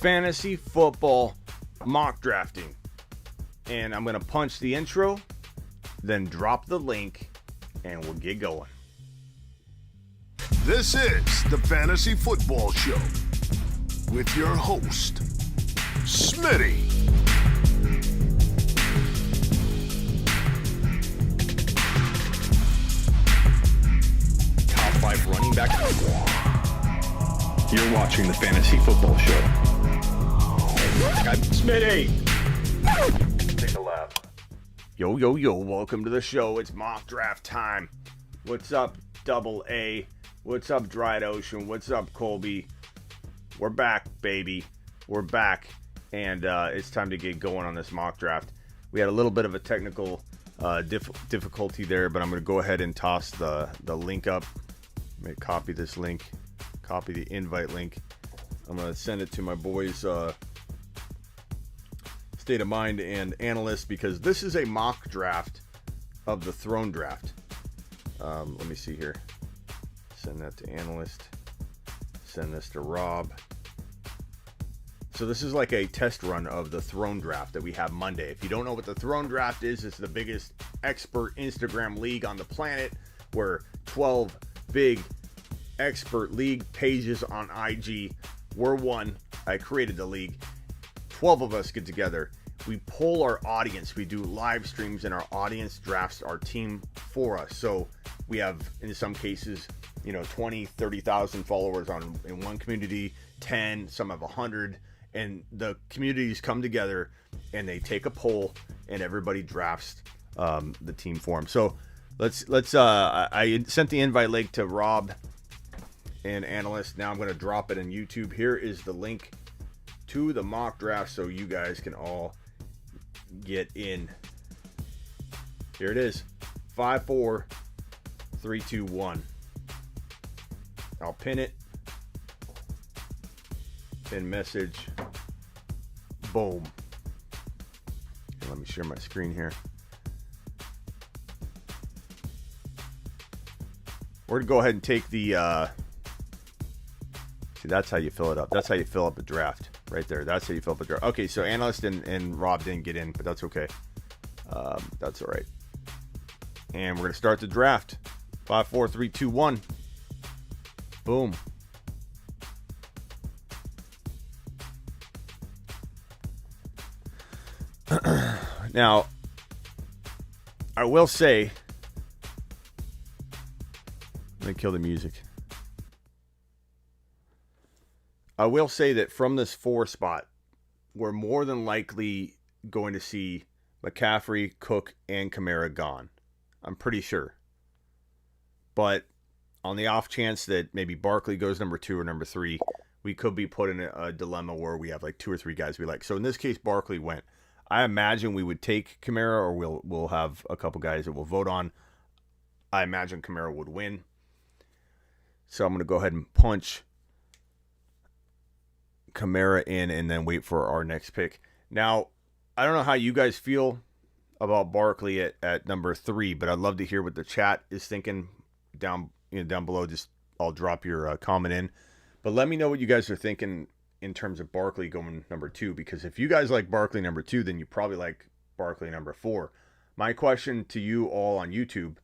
fantasy football mock drafting. And I'm going to punch the intro, then drop the link, and we'll get going. This is the Fantasy Football Show with your host, Smitty. Top 5 running back. You're watching the Fantasy Football Show. I'm Smitty. Take a lap. Yo, welcome to the show. It's mock draft time. What's up, Double A? What's up, Dried Ocean? What's up, Colby? We're back, baby. We're back. And it's time to get going on this mock draft. We had a little bit of a technical difficulty there, but I'm going to go ahead and toss the link up. I'm going to copy this link. Copy the invite link. I'm going to send it to my boys, State of Mind and Analyst, because this is a mock draft of the Throne Draft. Let me see here. Send that to Analyst. Send this to Rob. So this is like a test run of the Throne Draft that we have Monday. If you don't know what the Throne Draft is, it's the biggest expert Instagram league on the planet, where 12 big expert league pages on IG. We're one. I created the league. 12 of us get together. We poll our audience. We do live streams, and our audience drafts our team for us. So we have, in some cases, 20, 30,000 followers in one community, 10, some have 100, and the communities come together and they take a poll and everybody drafts the team for them. So let's I sent the invite link to Rob and Analyst. Now I'm going to drop it in YouTube. Here is the link to the mock draft so you guys can all get in. Here it is. 5, 4, 3, 2, 1. I'll pin it. Pin message. Boom. Okay, let me share my screen here. We're going to go ahead and take the see, that's how you fill it up. That's how you fill up a draft right there. That's how you fill up a draft. Okay, so Analyst and Rob didn't get in, but that's okay. That's all right. And we're going to start the draft. 5, 4, 3, 2, 1. Boom. Now, I will say, let me kill the music. I will say that from this 4 spot, we're more than likely going to see McCaffrey, Cook, and Kamara gone. I'm pretty sure. But on the off chance that maybe Barkley goes number 2 or number 3, we could be put in a dilemma where we have like 2 or 3 guys we like. So in this case, Barkley went. I imagine we would take Kamara, or we'll have a couple guys that we'll vote on. I imagine Kamara would win. So I'm going to go ahead and punch Kamara in and then wait for our next pick. Now, I don't know how you guys feel about Barkley at number 3, but I'd love to hear what the chat is thinking down below. Just I'll drop your comment in, but let me know what you guys are thinking in terms of Barkley going number 2, because if you guys like Barkley number 2, then you probably like Barkley number 4. My question to you all on YouTube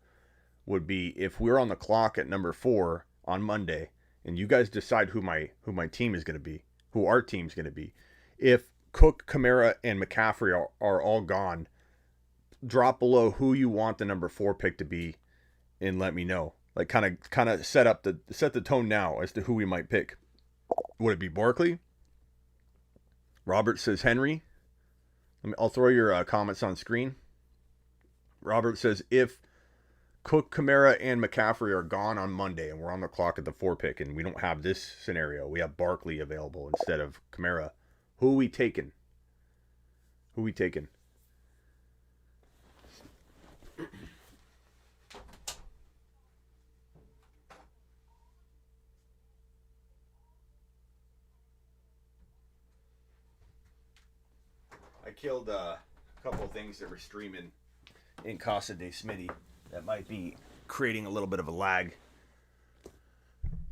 would be, if we're on the clock at number 4 on Monday and you guys decide who my team is going to be, who our team's going to be, if Cook, Kamara, and McCaffrey are all gone, drop below who you want the number 4 pick to be and let me know. Like kind of set the tone now as to who we might pick. Would it be Barkley? Robert says Henry. I'll throw your comments on screen. Robert says, if Cook, Kamara, and McCaffrey are gone on Monday and we're on the clock at the 4 pick and we don't have this scenario, we have Barkley available instead of Kamara, who are we taking? I killed a couple of things that were streaming in Casa de Smitty that might be creating a little bit of a lag.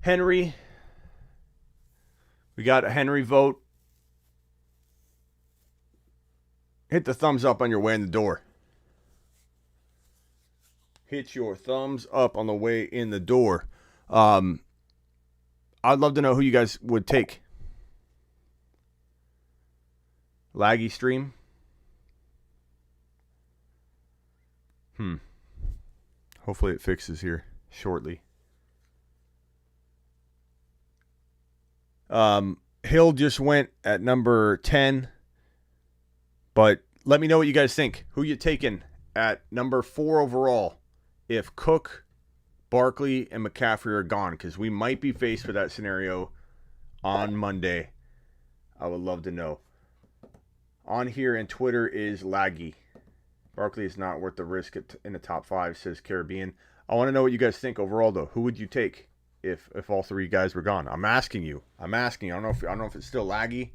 Henry. We got a Henry vote. Hit the thumbs up on your way in the door. Hit your thumbs up on the way in the door. I'd love to know who you guys would take. Laggy stream. Hopefully it fixes here shortly. Hill just went at number 10. But let me know what you guys think. Who you taking at number 4 overall if Cook, Barkley, and McCaffrey are gone? Because we might be faced with that scenario on Monday. I would love to know. On here and Twitter is Laggy. Barkley is not worth the risk in the top 5, says Caribbean. I want to know what you guys think overall, though. Who would you take if all 3 guys were gone? I'm asking you. I don't know if it's still Laggy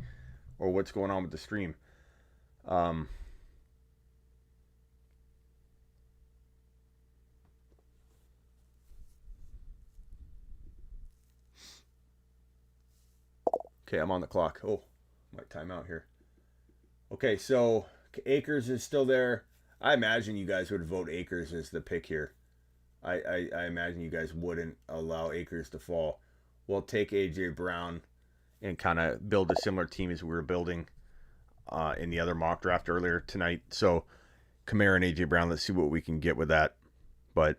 or what's going on with the stream. Okay, I'm on the clock. Oh, might time out here. Okay, so Akers is still there. I imagine you guys would vote Akers as the pick here. I imagine you guys wouldn't allow Akers to fall. We'll take A.J. Brown and kind of build a similar team as we were building in the other mock draft earlier tonight. So Kamara and A.J. Brown, let's see what we can get with that. But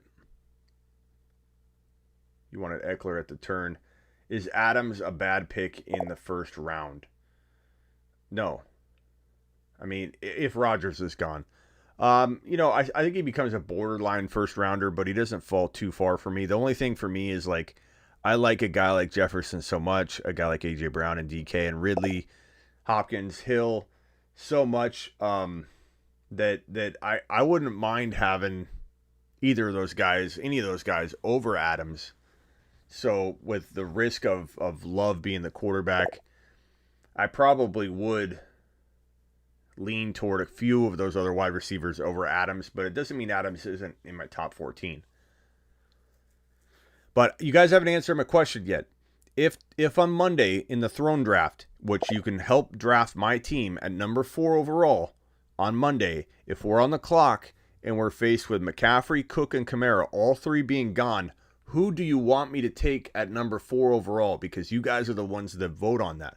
you wanted Eckler at the turn. Is Adams a bad pick in the first round? No. I mean, if Rodgers is gone. I think he becomes a borderline first rounder, but he doesn't fall too far for me. The only thing for me is, like, I like a guy like Jefferson so much, a guy like A.J. Brown and DK and Ridley, Hopkins, Hill, so much that I wouldn't mind having either of those guys, any of those guys, over Adams. So with the risk of Love being the quarterback, I probably would lean toward a few of those other wide receivers over Adams, but it doesn't mean Adams isn't in my top 14. But you guys haven't answered my question yet. If on Monday in the Throne Draft, which you can help draft my team at number 4 overall on Monday, if we're on the clock and we're faced with McCaffrey, Cook, and Kamara, all 3 being gone, who do you want me to take at number 4 overall? Because you guys are the ones that vote on that.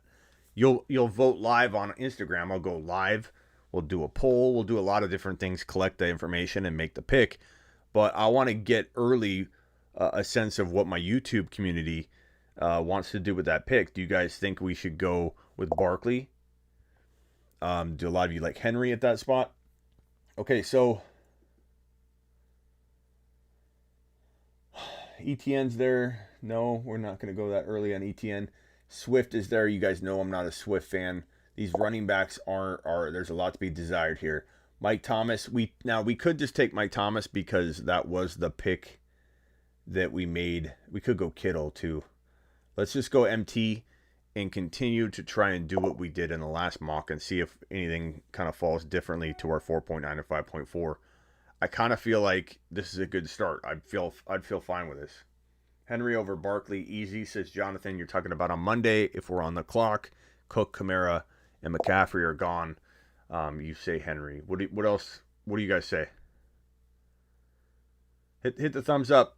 You'll vote live on Instagram. I'll go live. We'll do a poll. We'll do a lot of different things, collect the information, and make the pick. But I want to get early a sense of what my YouTube community wants to do with that pick. Do you guys think we should go with Barkley? Do a lot of you like Henry at that spot? Okay, so ETN's there. No, we're not going to go that early on ETN. Swift is there. You guys know I'm not a Swift fan. These running backs are there's a lot to be desired here. Mike Thomas, we could just take Mike Thomas because that was the pick that we made. We could go Kittle too. Let's just go MT and continue to try and do what we did in the last mock and see if anything kind of falls differently to our 4.9 and 5.4. I kind of feel like this is a good start. I'd feel fine with this. Henry over Barkley, easy, says Jonathan. You're talking about on Monday if we're on the clock. Cook, Kamara, and McCaffrey are gone. You say Henry. What else? What do you guys say? Hit the thumbs up.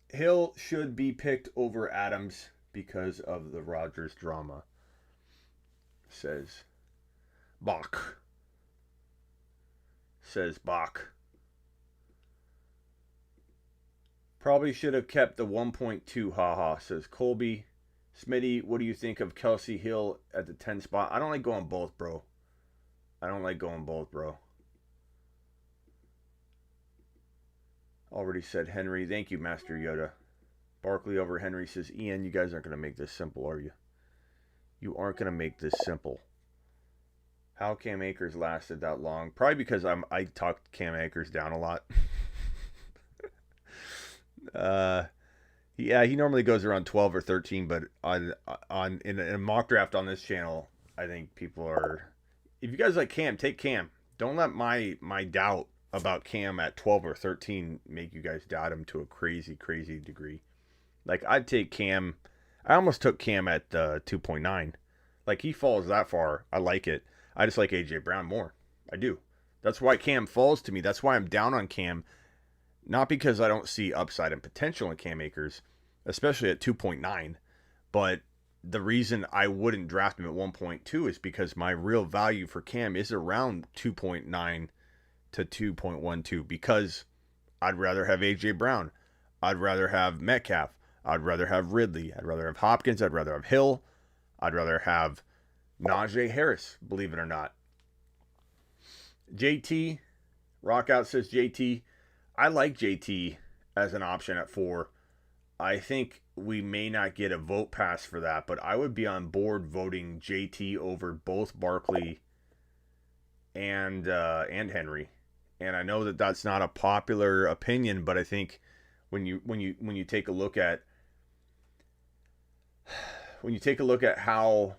Hill should be picked over Adams because of the Rodgers drama, says Bach. Says Bach. Probably should have kept the 1.2, haha, says Colby. Smitty, what do you think of Kelsey Hill at the 10 spot? I don't like going both, bro. Already said Henry. Thank you, Master Yoda. Barkley over Henry, says Ian. You guys aren't going to make this simple, are you? You aren't going to make this simple. How Cam Akers lasted that long? Probably because I talked Cam Akers down a lot. Yeah, he normally goes around 12 or 13, but in a mock draft on this channel, I think people are. If you guys like Cam, take Cam. Don't let my doubt about Cam at 12 or 13 make you guys doubt him to a crazy, crazy degree. Like, I'd take Cam. I almost took Cam at 2.9. Like, he falls that far. I like it. I just like A.J. Brown more. I do. That's why Cam falls to me. That's why I'm down on Cam. Not because I don't see upside and potential in Cam Akers, especially at 2.9, but the reason I wouldn't draft him at 1.2 is because my real value for Cam is around 2.9 to 2.12, because I'd rather have A.J. Brown. I'd rather have Metcalf. I'd rather have Ridley. I'd rather have Hopkins. I'd rather have Hill. I'd rather have Najee Harris, believe it or not. JT, Rockout says JT. I like JT as an option at 4. I think we may not get a vote pass for that, but I would be on board voting JT over both Barkley and Henry. And I know that that's not a popular opinion, but I think when you take a look at how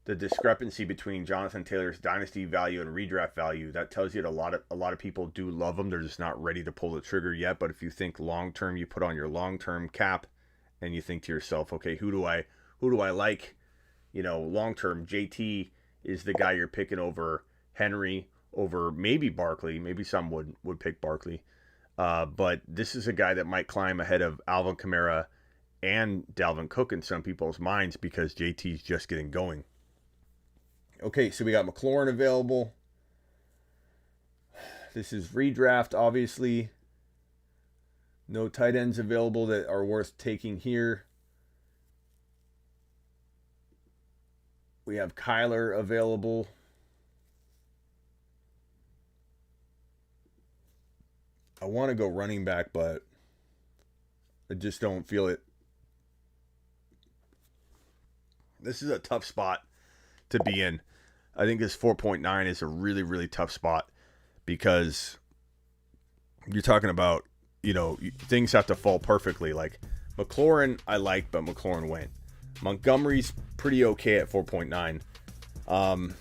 the discrepancy between Jonathan Taylor's dynasty value and redraft value, that tells you that a lot of people do love him. They're just not ready to pull the trigger yet. But if you think long term, you put on your long term cap, and you think to yourself, okay, who do I like? Long term, JT is the guy you're picking over Henry, over maybe Barkley. Maybe some would pick Barkley, but this is a guy that might climb ahead of Alvin Kamara and Dalvin Cook in some people's minds because JT's just getting going. Okay, so we got McLaurin available. This is redraft, obviously. No tight ends available that are worth taking here. We have Kyler available. I want to go running back, but I just don't feel it. This is a tough spot to be in. I think this 4.9 is a really, really tough spot because you're talking about, things have to fall perfectly. Like McLaurin, I like, but McLaurin went. Montgomery's pretty okay at 4.9.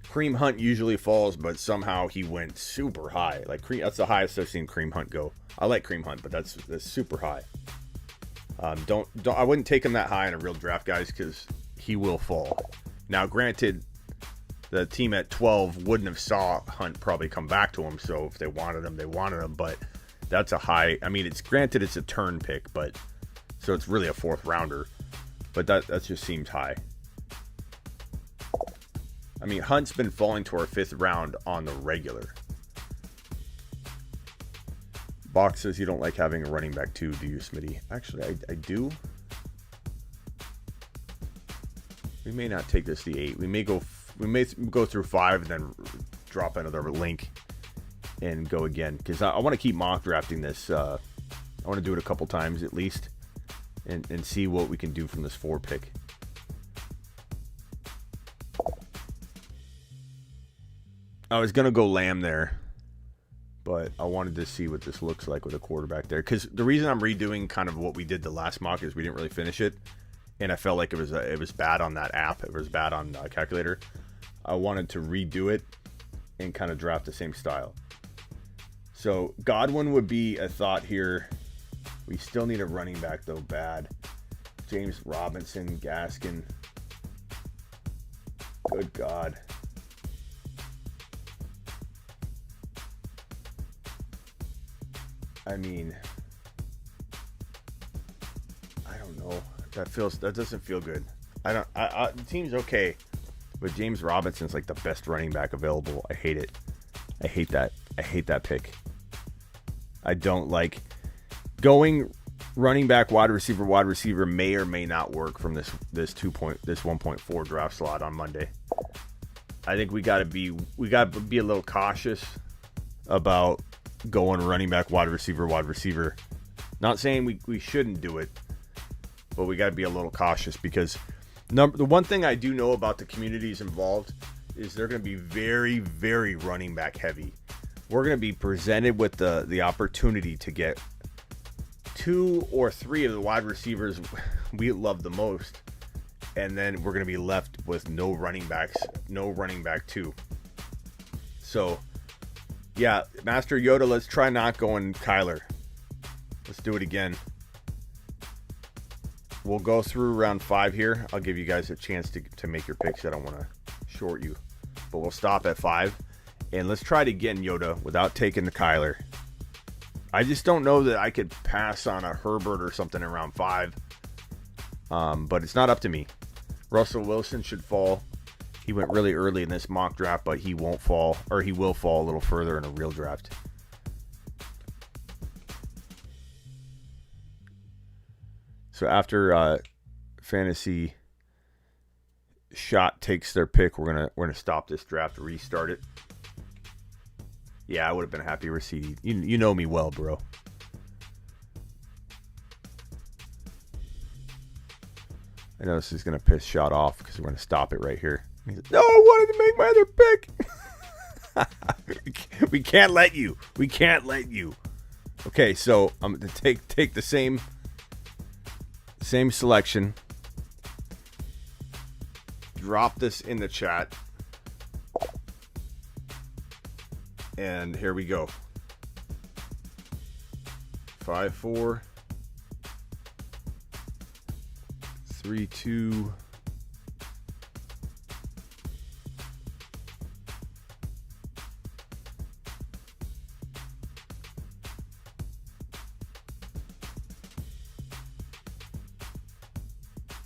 Kareem Hunt usually falls, but somehow he went super high. Like that's the highest I've seen Kareem Hunt go. I like Kareem Hunt, but that's super high. Don't I wouldn't take him that high in a real draft, guys, because he will fall. Now, granted, the team at 12 wouldn't have saw Hunt probably come back to him, so if they wanted him, they wanted him, but that's a high. I mean, it's a turn pick, but so it's really a 4th rounder, but that just seems high. I mean, Hunt's been falling to our 5th round on the regular. Box says you don't like having a running back too, do you, Smitty? Actually, I do. We may not take this to 8. We may go through 5 and then drop another link and go again, because I want to keep mock drafting this. I want to do it a couple times at least and see what we can do from this 4 pick. I was going to go Lamb there, but I wanted to see what this looks like with a quarterback there. Because the reason I'm redoing kind of what we did the last mock is we didn't really finish it, and I felt like it was bad on that app. It was bad on calculator. I wanted to redo it and kind of draft the same style. So Godwin would be a thought here. We still need a running back though, bad. James Robinson, Gaskin. Good God. I mean, I don't know. That doesn't feel good. The team's okay, but James Robinson's like the best running back available. I hate it. I hate that pick. I don't like going running back, wide receiver may or may not work from this 1.4 draft slot on Monday. I think we got to be a little cautious about going running back, wide receiver. Not saying we shouldn't do it, but we got to be a little cautious because the one thing I do know about the communities involved is they're going to be very, very running back heavy. We're going to be presented with the opportunity to get 2 or 3 of the wide receivers we love the most, and then we're going to be left with no running back 2. So, yeah, Master Yoda, let's try not going Kyler. Let's do it again. We'll go through round 5 here. I'll give you guys a chance to make your picks. I don't want to short you. but we'll stop at 5. And let's try it again, Yoda, without taking the Kyler. I just don't know that I could pass on a Herbert or something in round 5. But it's not up to me. Russell Wilson should fall. He went really early in this mock draft, but he won't fall, or he will fall a little further in a real draft. So after Fantasy Shot takes their pick, we're gonna stop this draft, restart it. Yeah, I would have been happy with CD. You know me well, bro. I know this is gonna piss Shot off because we're gonna stop it right here. He said, no, I wanted to make my other pick. We can't let you. We can't let you. Okay, so I'm gonna take the same selection. Drop this in the chat. And here we go. 5-4. 3-2.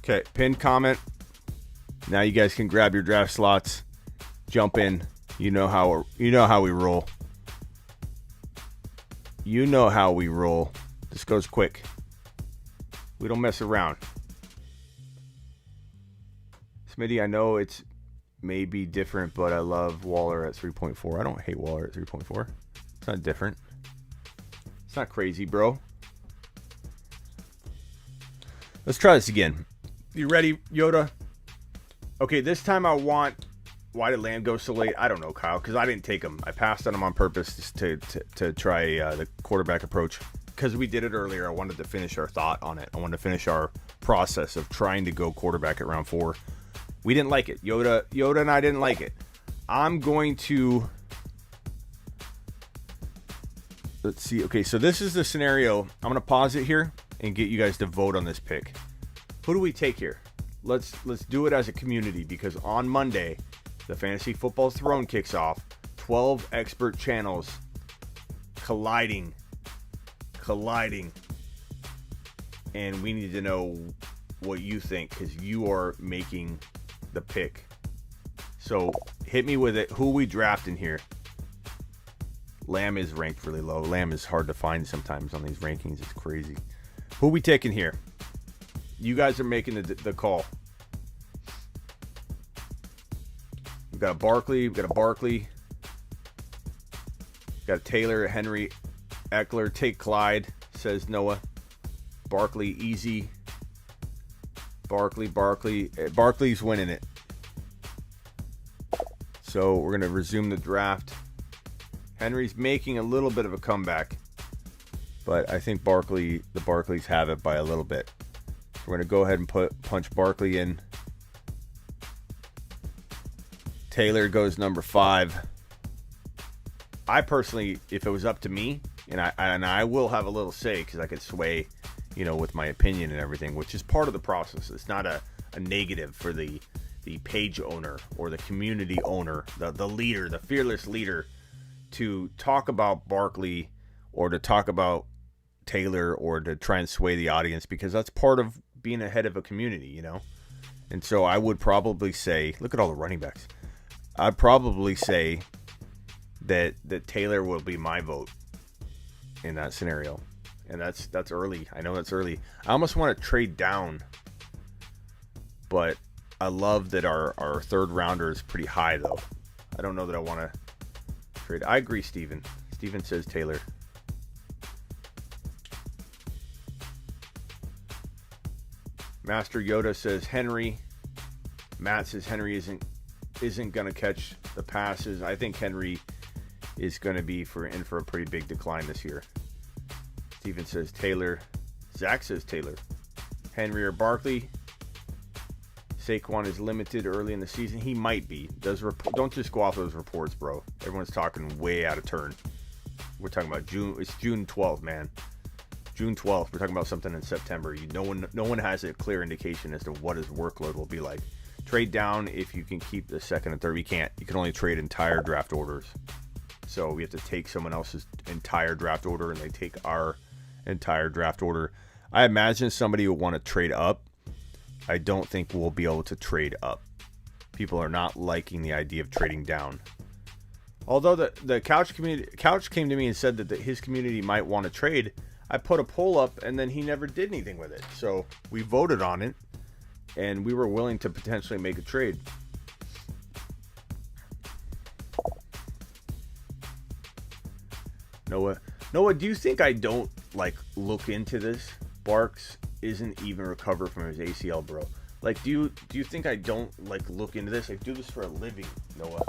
Okay, pinned comment. Now you guys can grab your draft slots. Jump in. You know how we roll. You know how we roll. This goes quick. We don't mess around. Smitty, I know it's maybe different, but I love Waller at 3.4. I don't hate Waller at 3.4. It's not different. It's not crazy, bro. Let's try this again. You ready, Yoda? Okay, this time I want... Why did Lamb go so late? I don't know, Kyle, because I didn't take him. I passed on him on purpose to try the quarterback approach. Because we did it earlier, I wanted to finish our thought on it. I wanted to finish our process of trying to go quarterback at round 4. We didn't like it. Yoda and I didn't like it. I'm going to... Let's see. Okay, so this is the scenario. I'm going to pause it here and get you guys to vote on this pick. Who do we take here? Let's do it as a community, because on Monday, the Fantasy Football Throne kicks off. 12 expert channels colliding. And we need to know what you think, because you are making the pick. So hit me with it. Who we drafting here? Lamb is ranked really low. Lamb is hard to find sometimes on these rankings. It's crazy. Who we taking here? You guys are making the call. We've got a Barkley. We've got a Barkley. We've got a Taylor, Henry, Eckler. Take Clyde, says Noah. Barkley, easy. Barkley. Barkley's winning it. So we're going to resume the draft. Henry's making a little bit of a comeback, but I think the Barkleys have it by a little bit. So we're going to go ahead and punch Barkley in. Taylor goes number 5. I personally, if it was up to me, and I will have a little say, because I could sway, with my opinion and everything, which is part of the process. It's not a negative for the page owner or the community owner, the leader, the fearless leader, to talk about Barkley or to talk about Taylor or to try and sway the audience, because that's part of being a head of a community, And so I would probably say, look at all the running backs. I'd probably say that Taylor will be my vote in that scenario. And that's early. I know that's early. I almost want to trade down, but I love that our third rounder is pretty high, though. I don't know that I want to trade. I agree, Steven. Steven says Taylor. Master Yoda says Henry. Matt says Henry isn't going to catch the passes. I think Henry is going to be in for a pretty big decline this year. Steven says Taylor. Zach says Taylor. Henry or Barkley. Saquon is limited early in the season. He might be. Don't just go off those reports, bro. Everyone's talking way out of turn. We're talking about June. It's June 12th, man. June 12th. We're talking about something in September. No one has a clear indication as to what his workload will be like. Trade down if you can keep the second and third. You can't. You can only trade entire draft orders. So we have to take someone else's entire draft order, and they take our entire draft order. I imagine somebody will want to trade up. I don't think we'll be able to trade up. People are not liking the idea of trading down. Although the couch came to me and said that his community might want to trade, I put a poll up and then he never did anything with it. So we voted on it, and we were willing to potentially make a trade. Noah, do you think I don't look into this? Barks isn't even recovered from his ACL, bro. Do you think I don't look into this? I do this for a living, Noah.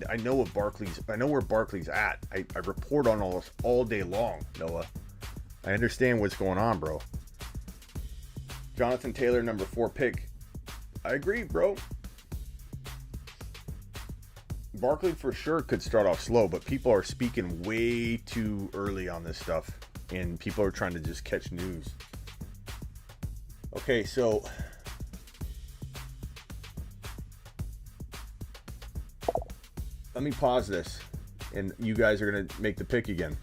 I know where Barkley's at. I report on all this all day long, Noah. I understand what's going on, bro. Jonathan Taylor, number 4 pick. I agree, bro. Barkley for sure could start off slow, but people are speaking way too early on this stuff, and people are trying to just catch news. Okay, so let me pause this, and you guys are going to make the pick again.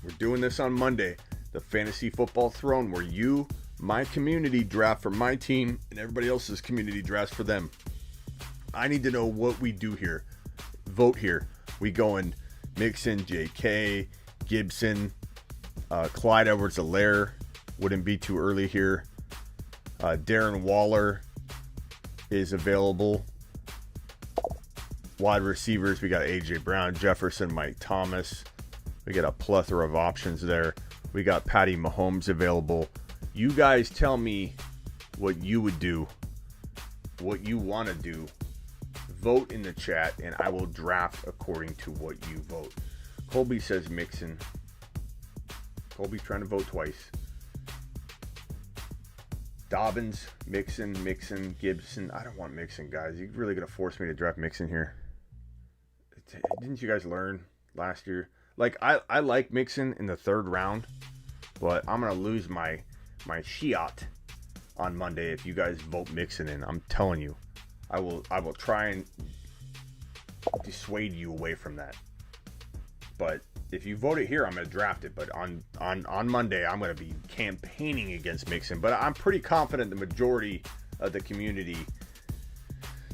We're doing this on Monday, the Fantasy Football Throne, where you, my community, draft for my team, and everybody else's community drafts for them. I need to know what we do here. Vote here. We going Mixon, JK, Gibson, Clyde Edwards-Helaire. Wouldn't be too early here. Darren Waller is available. Wide receivers, we got A.J. Brown, Jefferson, Mike Thomas. We got a plethora of options there. We got Patty Mahomes available. You guys tell me what you would do, what you want to do. Vote in the chat, and I will draft according to what you vote. Colby says Mixon. Colby's trying to vote twice. Dobbins, Mixon, Gibson. I don't want Mixon, guys. You're really going to force me to draft Mixon here. Didn't you guys learn last year? I like Mixon in the 3rd round, but I'm going to lose my shiat on Monday if you guys vote Mixon in. I'm telling you. I will try and dissuade you away from that. But if you vote it here, I'm going to draft it. But on Monday, I'm going to be campaigning against Mixon. But I'm pretty confident the majority of the community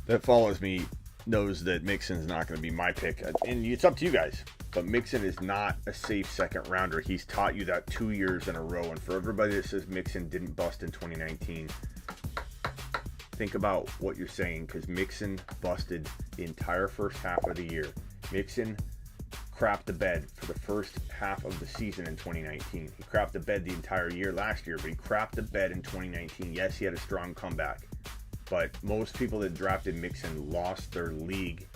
that follows me knows that Mixon's not going to be my pick. And it's up to you guys. But Mixon is not a safe 2nd rounder. He's taught you that 2 years in a row. And for everybody that says Mixon didn't bust in 2019, think about what you're saying, because Mixon busted the entire first half of the year. Mixon crapped the bed for the first half of the season in 2019. He crapped the bed the entire year last year, but he crapped the bed in 2019. Yes, he had a strong comeback, but most people that drafted Mixon lost their league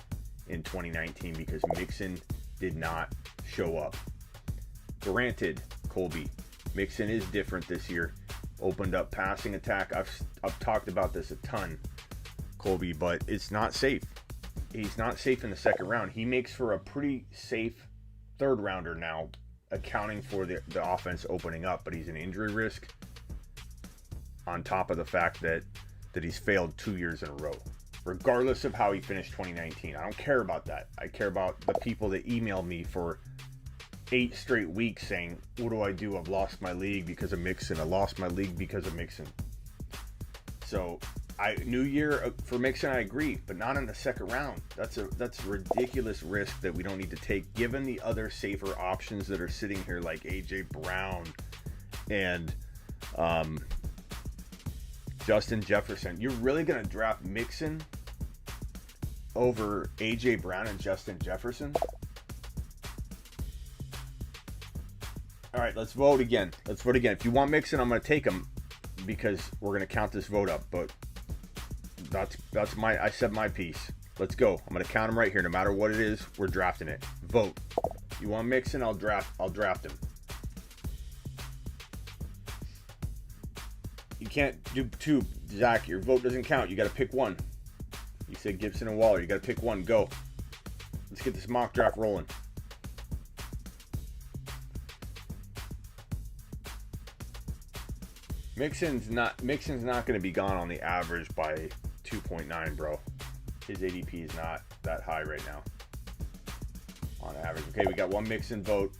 in 2019 because Mixon did not show up. Granted, Colby, Mixon is different this year. Opened up passing attack. I've talked about this a ton, Colby, but it's not safe. He's not safe in the 2nd round. He makes for a pretty safe 3rd rounder now, accounting for the offense opening up, but he's an injury risk on top of the fact that he's failed 2 years in a row, regardless of how he finished 2019. I don't care about that. I care about the people that emailed me for 8 straight weeks saying, what do I do? I've lost my league because of Mixon. I lost my league because of Mixon. So, new year for Mixon, I agree, but not in the 2nd round. That's a ridiculous risk that we don't need to take, given the other safer options that are sitting here, like A.J. Brown and Justin Jefferson. You're really going to draft Mixon over A.J. Brown and Justin Jefferson? All right, let's vote again. If you want Mixon, I'm going to take him because we're going to count this vote up. But I said my piece. Let's go. I'm going to count him right here. No matter what it is, we're drafting it. Vote. You want Mixon? I'll draft him. You can't do 2, Zach. Your vote doesn't count. You got to pick one. You said Gibson and Waller. You got to pick one. Go. Let's get this mock draft rolling. Mixon's not going to be gone on the average by 2.9, bro. His ADP is not that high right now on average. Okay, we got one Mixon vote.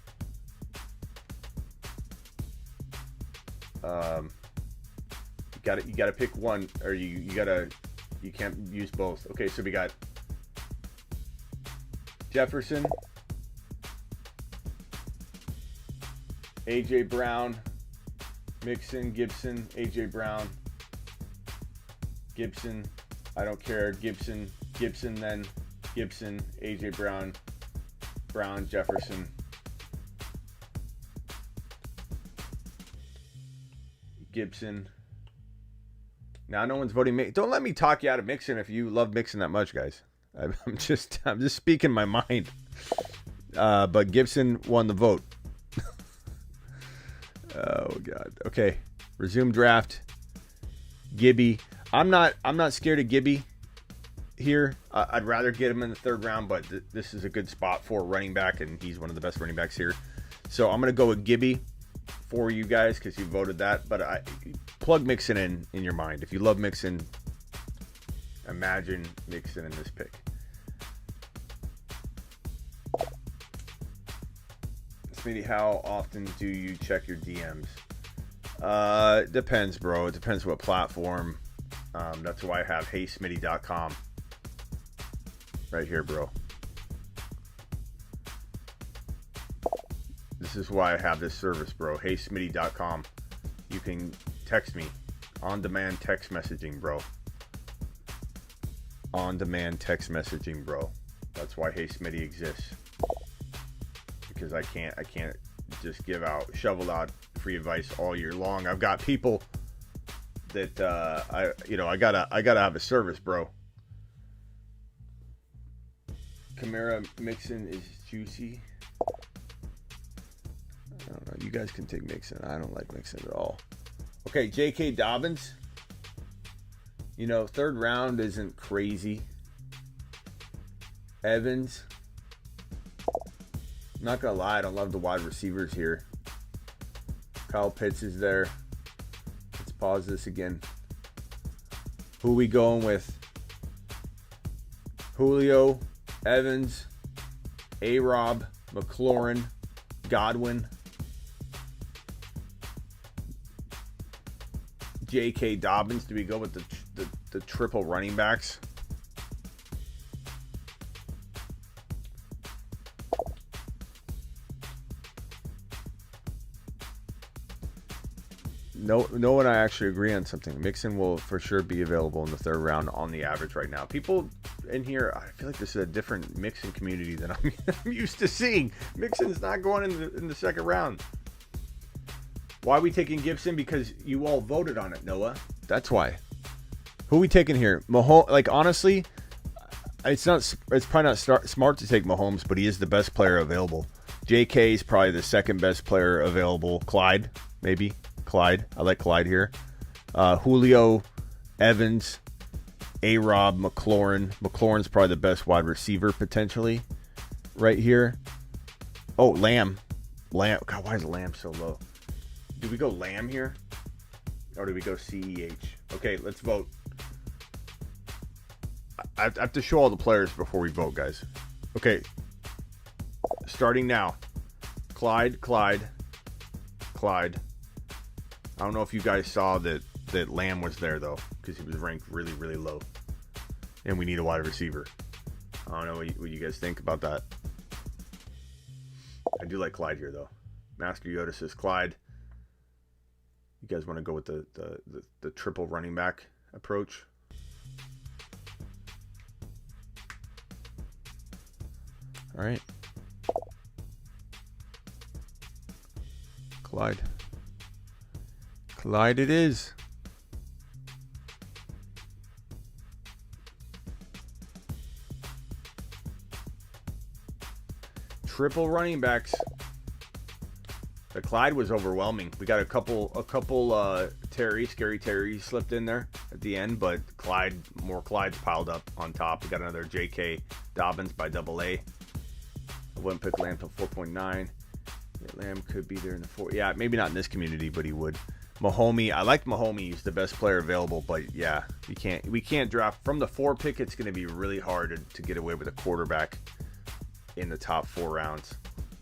You gotta pick one, or you can't use both. Okay, so we got Jefferson, AJ Brown, Mixon, Gibson, AJ Brown, Gibson, I don't care, Gibson, then Gibson, AJ Brown, Brown, Jefferson, Gibson. Now no one's voting. Don't let me talk you out of Mixon if you love Mixon that much, guys. I'm just speaking my mind. But Gibson won the vote. Oh God. Okay. Resume draft. Gibby. I'm not scared of Gibby here. I'd rather get him in the third round, but this is a good spot for running back, and he's one of the best running backs here. So I'm gonna go with Gibby for you guys because you voted that. But I plug Mixon in your mind. If you love Mixon, imagine Mixon in this pick. Smitty, how often do you check your DMs? Depends, bro. It depends what platform. That's why I have heysmitty.com right here, bro. This is why I have this service, bro. heysmitty.com. You can text me. On-demand text messaging, bro. On-demand text messaging, bro. That's why Hey Smitty exists. Because I can't just shovel out free advice all year long. I've got people that I gotta have a service, bro. Kamara Mixon is juicy. I don't know. You guys can take Mixon. I don't like Mixon at all. Okay, J.K. Dobbins. Third round isn't crazy. Evans. I'm not gonna lie, I don't love the wide receivers here. Kyle Pitts is there. Let's pause this again. Who we going with? Julio, Evans, A-Rob, McLaurin, Godwin, J.K. Dobbins. Do we go with the triple running backs? No one I actually agree on something. Mixon will for sure be available in the third round on the average right now. People in here, I feel like this is a different Mixon community than I'm used to seeing. Mixon's not going in the second round. Why are we taking Gibson? Because you all voted on it, Noah. That's why. Who are we taking here? Mahomes. Like, honestly, it's probably not smart to take Mahomes, but he is the best player available. JK is probably the second best player available. Clyde, maybe. Clyde. I like Clyde here. Julio, Evans, A-Rob, McLaurin. McLaurin's probably the best wide receiver potentially right here. Oh, Lamb. God, why is Lamb so low? Do we go Lamb here? Or do we go CEH? Okay, let's vote. I have to show all the players before we vote, guys. Okay. Starting now. Clyde. I don't know if you guys saw that Lamb was there, though, because he was ranked really, really low. And we need a wide receiver. I don't know what you guys think about that. I do like Clyde here, though. Master Yoda says Clyde. You guys want to go with the triple running back approach? All right. Clyde it is. Triple running backs. The Clyde was overwhelming. We got a couple Scary Terry slipped in there at the end, but more Clydes piled up on top. We got another J.K. Dobbins by AA. I wouldn't pick Lamb till 4.9. Yeah, Lamb could be there in the 4. Yeah, maybe not in this community, but he would. Mahomey, I like Mahomey. He's the best player available, but yeah, we can't draft from the 4 pick. It's going to be really hard to get away with a quarterback in the top 4 rounds.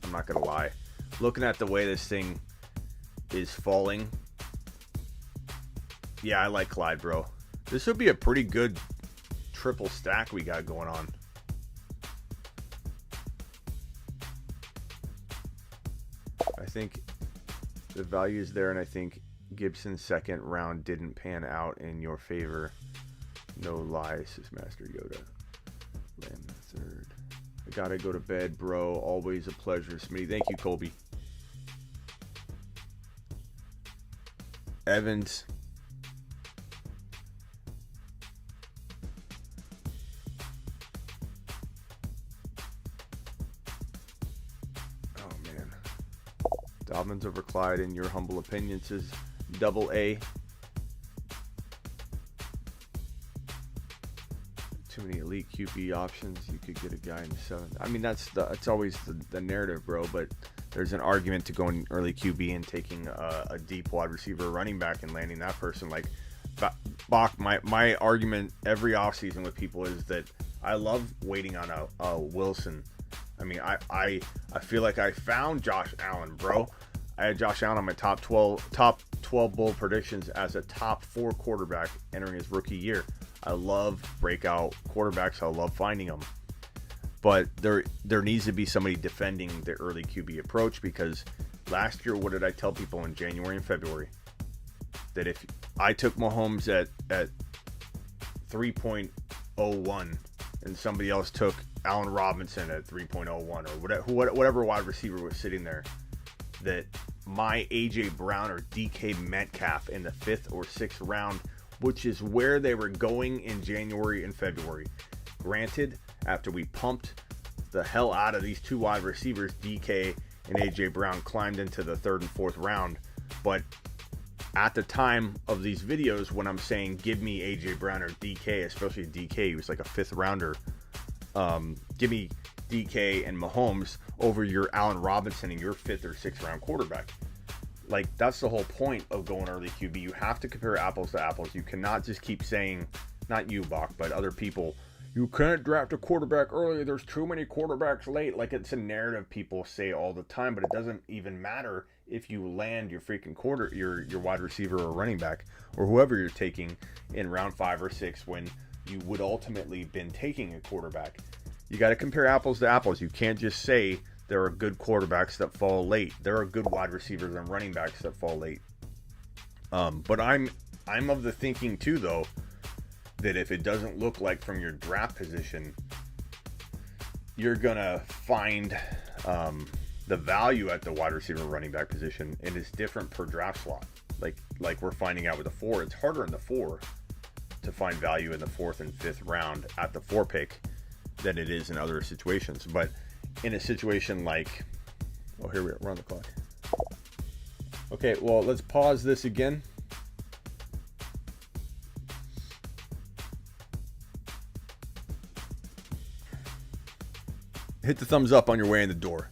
I'm not going to lie. Looking at the way this thing is falling, yeah, I like Clyde, bro. This would be a pretty good triple stack we got going on. I think the value is there, and I think Gibson's second round didn't pan out in your favor. No lies, says Master Yoda. Lamb the third. I gotta go to bed, bro. Always a pleasure, Smitty. Thank you, Colby. Evans. Oh, man. Dobbins over Clyde, in your humble opinion, says Double A. Too many elite QB options. You could get a guy in the 7th. I mean, that's always the narrative, bro. But there's an argument to going early QB and taking a deep wide receiver, running back, and landing that person. Like Bach, my argument every offseason with people is that I love waiting on a Wilson. I mean, I feel like I found Josh Allen, bro. I had Josh Allen on my top 12 bold predictions as a top 4 quarterback entering his rookie year. I love breakout quarterbacks. I love finding them. But there needs to be somebody defending the early QB approach, because last year, what did I tell people in January and February? That if I took Mahomes at 3.01 and somebody else took Allen Robinson at 3.01 or whatever wide receiver was sitting there, that my A.J. Brown or DK Metcalf in the 5th or 6th round, which is where they were going in January and February. Granted, after we pumped the hell out of these 2 wide receivers, DK and A.J. Brown climbed into the 3rd and 4th round. But at the time of these videos, when I'm saying give me A.J. Brown or DK, especially DK, he was like a 5th rounder, give me DK and Mahomes over your Allen Robinson and your 5th or 6th round quarterback. Like, that's the whole point of going early QB. You have to compare apples to apples. You cannot just keep saying, not you, Bach, but other people, you can't draft a quarterback early. There's too many quarterbacks late. Like, it's a narrative people say all the time, but it doesn't even matter if you land your freaking your wide receiver or running back or whoever you're taking in round 5 or 6 when you would ultimately been taking a quarterback. You got to compare apples to apples. You can't just say there are good quarterbacks that fall late. There are good wide receivers and running backs that fall late. But I'm of the thinking too, though, that if it doesn't look like from your draft position, you're gonna find the value at the wide receiver running back position, and it's different per draft slot. Like we're finding out with the 4, it's harder in the 4 to find value in the 4th and 5th round at the 4 pick than it is in other situations. But in a situation like, oh, here we are, we're on the clock. Okay, well, let's pause this again. Hit the thumbs up on your way in the door.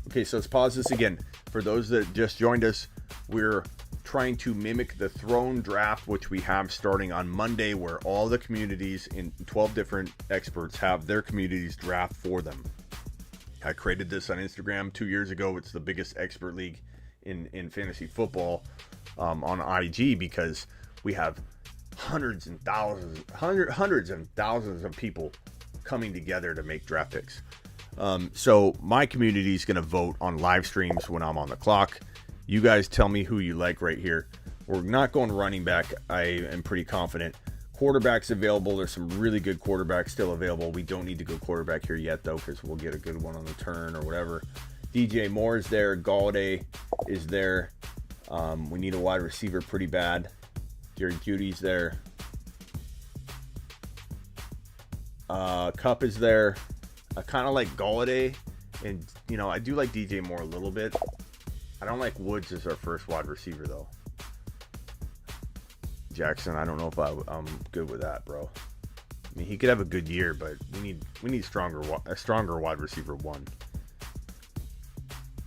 Okay, so let's pause this again. For those that just joined us, we're trying to mimic the Throne Draft, which we have starting on Monday, where all the communities in 12 different experts have their communities draft for them. I created this on Instagram 2 years ago. It's the biggest expert league in fantasy football on IG, because we have hundreds and thousands of people coming together to make draft picks. So my community is going to vote on live streams when I'm on the clock. You guys tell me who you like right here. We're not going running back. I am pretty confident. Quarterbacks available. There's some really good quarterbacks still available. We don't need to go quarterback here yet, though, because we'll get a good one on the turn or whatever. DJ Moore is there. Galladay is there. We need a wide receiver pretty bad. Jerry Jeudy's there. Cup is there. I kind of like Galladay, and I do like DJ Moore a little bit. I don't like Woods as our first wide receiver, though. Jackson, I don't know if I'm good with that, bro. I mean, he could have a good year, but we need a stronger wide receiver 1.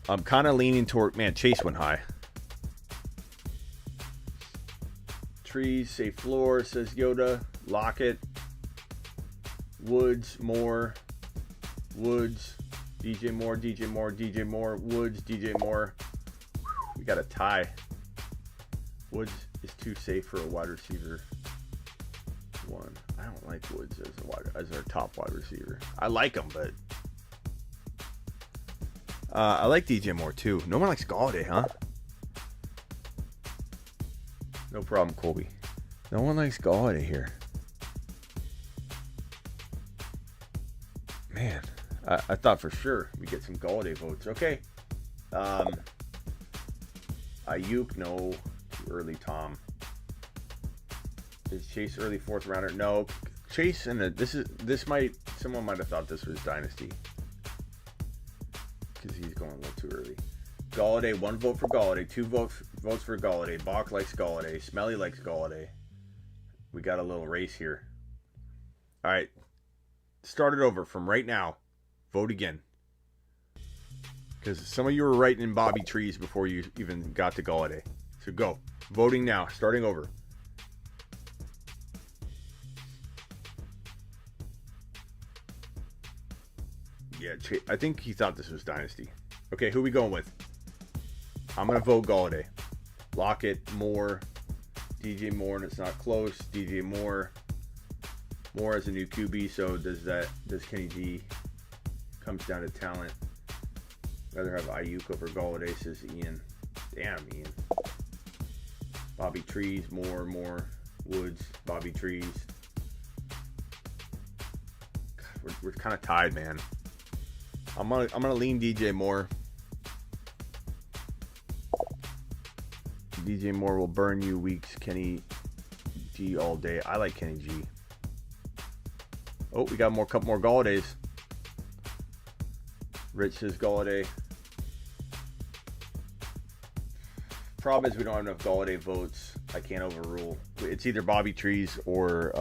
I'm kind of leaning toward, man, Chase went high. Trees, safe floor, says Yoda. Lockett. Woods, Moore. Woods. DJ Moore, DJ Moore, DJ Moore. Woods, DJ Moore. We got a tie. Woods is too safe for a wide receiver. One. I don't like Woods as our top wide receiver. I like him, but I like DJ Moore too. No one likes Galladay, huh? No problem, Colby. No one likes Galladay here. Man, I thought for sure we get some Galladay votes. Okay. Ayuk, no. Too early, Tom. Is Chase early 4th rounder? No. Chase and someone might have thought this was Dynasty. Because he's going a little too early. Galladay, 1 vote for Galladay, 2 votes for Galladay. Bach likes Galladay. Smelly likes Galladay. We got a little race here. All right. Start it over from right now. Vote again. Because some of you were writing in Bobby Trees before you even got to Galladay. So go. Voting now. Starting over. Yeah, I think he thought this was Dynasty. Okay, who are we going with? I'm going to vote Galladay. Lockett, Moore, DJ Moore, and it's not close. DJ Moore. Moore has a new QB, so does Kenny G. Comes down to talent. Rather have Ayuk over Galladay, says Ian. Damn, Ian. Bobby Trees, Moore, Woods, Bobby Trees. God, we're kind of tied, man. I'm gonna lean DJ Moore. DJ Moore will burn you weeks. Kenny G all day. I like Kenny G. Oh, we got a couple more Galladays. Rich says Galladay. Problem is we don't have enough Galladay votes. I can't overrule. It's either Bobby Trees or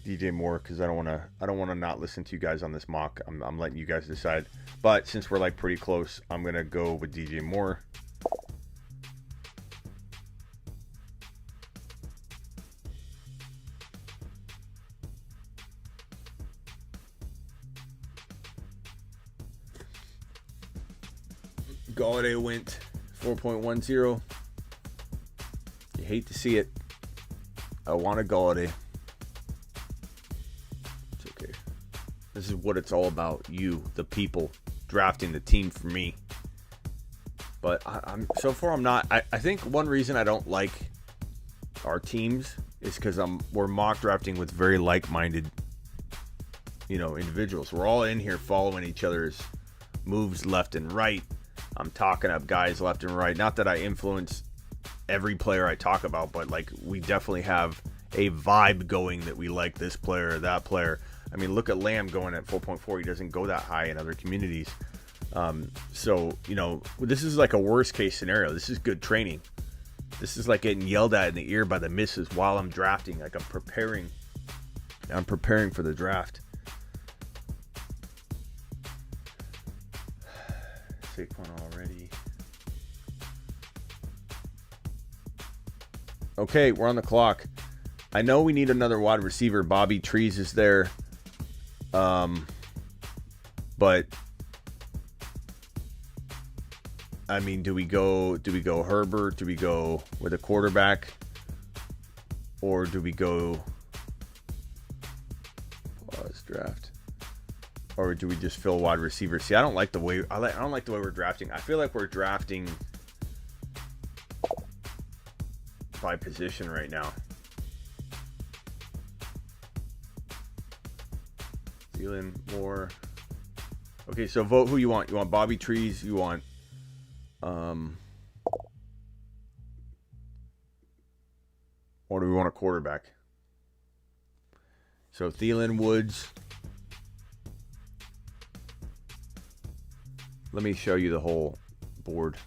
DJ Moore because I don't want to not listen to you guys on this mock. I'm letting you guys decide. But since we're like pretty close, I'm gonna go with DJ Moore. Galladay went 4.10. You hate to see it. I want a Galladay. It's okay. This is what it's all about. You, the people, drafting the team for me. But I'm so far I'm not. I think one reason I don't like our teams is because we're mock drafting with very like-minded, individuals. We're all in here following each other's moves left and right. I'm talking up guys left and right. Not that I influence every player I talk about, but like we definitely have a vibe going that we like this player or that player. I mean, look at Lamb going at 4.4. He doesn't go that high in other communities. So, this is like a worst case scenario. This is good training. This is like getting yelled at in the ear by the missus while I'm drafting. Like I'm preparing for the draft. Saquon already. Okay, we're on the clock. I know we need another wide receiver. Bobby Trees is there. But I mean, do we go Herbert? Do we go with a quarterback? Or do we go pause draft? Or do we just fill wide receiver? See, I don't like the way we're drafting. I feel like we're drafting by position right now. Thielen, Moore. Okay, so vote who you want. You want Bobby Trees? You want or do we want a quarterback? So Thielen, Woods. Let me show you the whole board.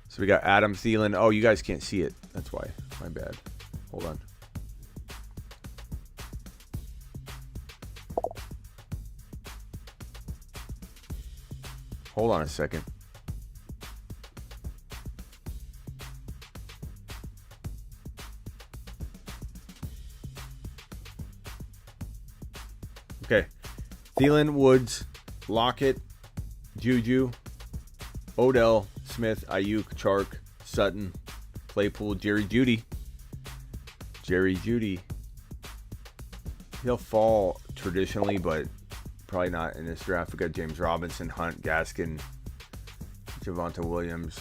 So we got Adam Thielen. Oh, you guys can't see it. That's why. My bad. Hold on. Hold on a second. Okay. Thielen, Woods, Lockett, Juju, Odell, Smith, Ayuk, Chark, Sutton, Claypool, Jerry Jeudy. He'll fall traditionally, but probably not in this draft. We got James Robinson, Hunt, Gaskin, Javonte Williams.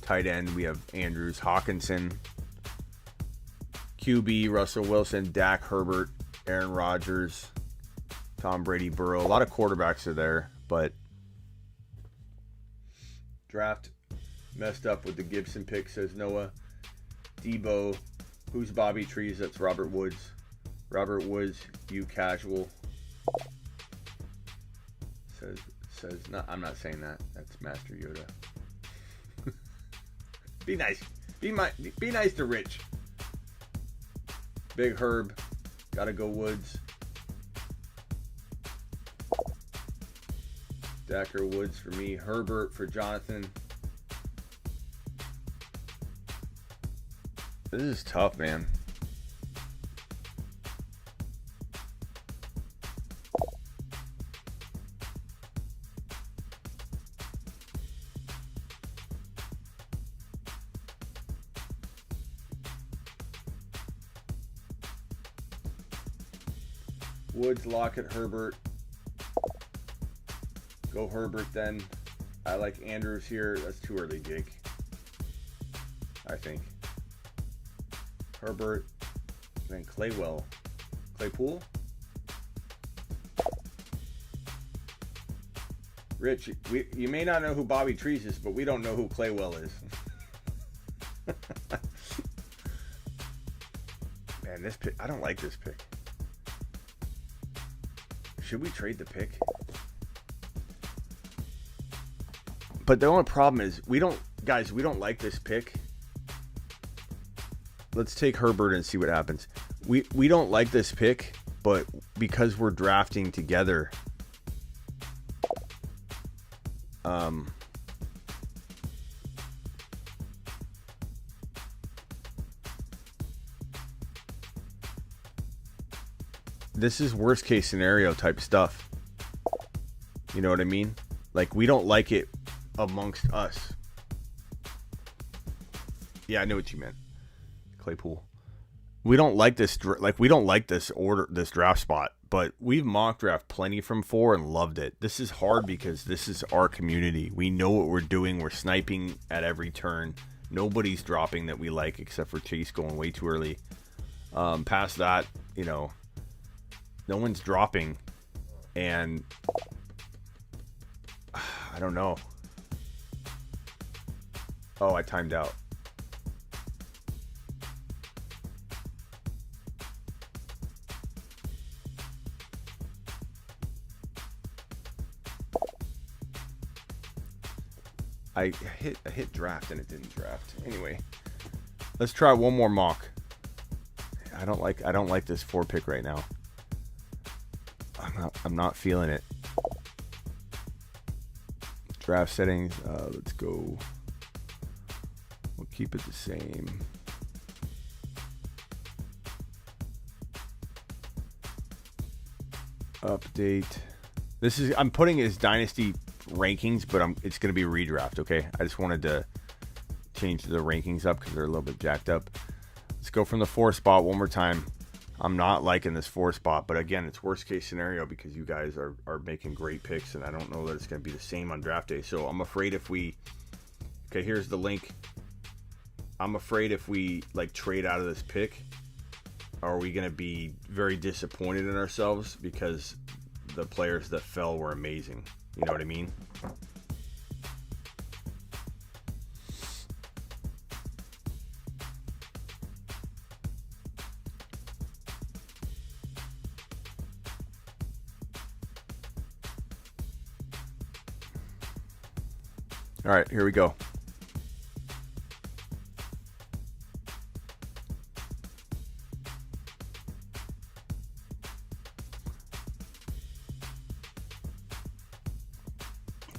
Tight end, we have Andrews, Hawkinson, QB, Russell Wilson, Dak, Herbert, Aaron Rodgers, Tom Brady, Burrow. A lot of quarterbacks are there, but draft messed up with the Gibson pick, says Noah. Debo, who's Bobby Trees? That's Robert Woods. Robert Woods, you casual. Says no, I'm not saying that. That's Master Yoda. Be nice. Be nice to Rich. Big Herb, gotta go Woods. Dacker Woods for me. Herbert for Jonathan. This is tough, man. Woods, Lockett, Herbert. Go Herbert then. I like Andrews here. That's too early, Jake. I think. Herbert. Then Claypool. Rich, you may not know who Bobby Trees is, but we don't know who Claywell is. Man, this pick, I don't like this pick. Should we trade the pick? But the only problem is we don't like this pick. Let's take Herbert and see what happens. We don't like this pick, but because we're drafting together, this is worst case scenario type stuff. You know what I mean? Like, we don't like it amongst us. Yeah, I know what you meant. Claypool. We don't like this. We don't like this draft spot. But we've mock draft plenty from 4 and loved it. This is hard because this is our community. We know what we're doing. We're sniping at every turn. Nobody's dropping that we like except for Chase going way too early. Past that, no one's dropping. And I don't know. Oh, I timed out. I hit draft and it didn't draft. Anyway, let's try one more mock. I don't like this 4 pick right now. I'm not feeling it. Draft settings. Let's go. We'll keep it the same. Update. I'm putting it as Dynasty rankings, but it's going to be redraft, okay? I just wanted to change the rankings up because they're a little bit jacked up. Let's go from the 4 spot one more time. I'm not liking this 4 spot, but again, it's worst case scenario because you guys are making great picks, and I don't know that it's going to be the same on draft day. So I'm afraid if we... Okay, here's the link. I'm afraid if we trade out of this pick, are we going to be very disappointed in ourselves because the players that fell were amazing. You know what I mean? All right, here we go.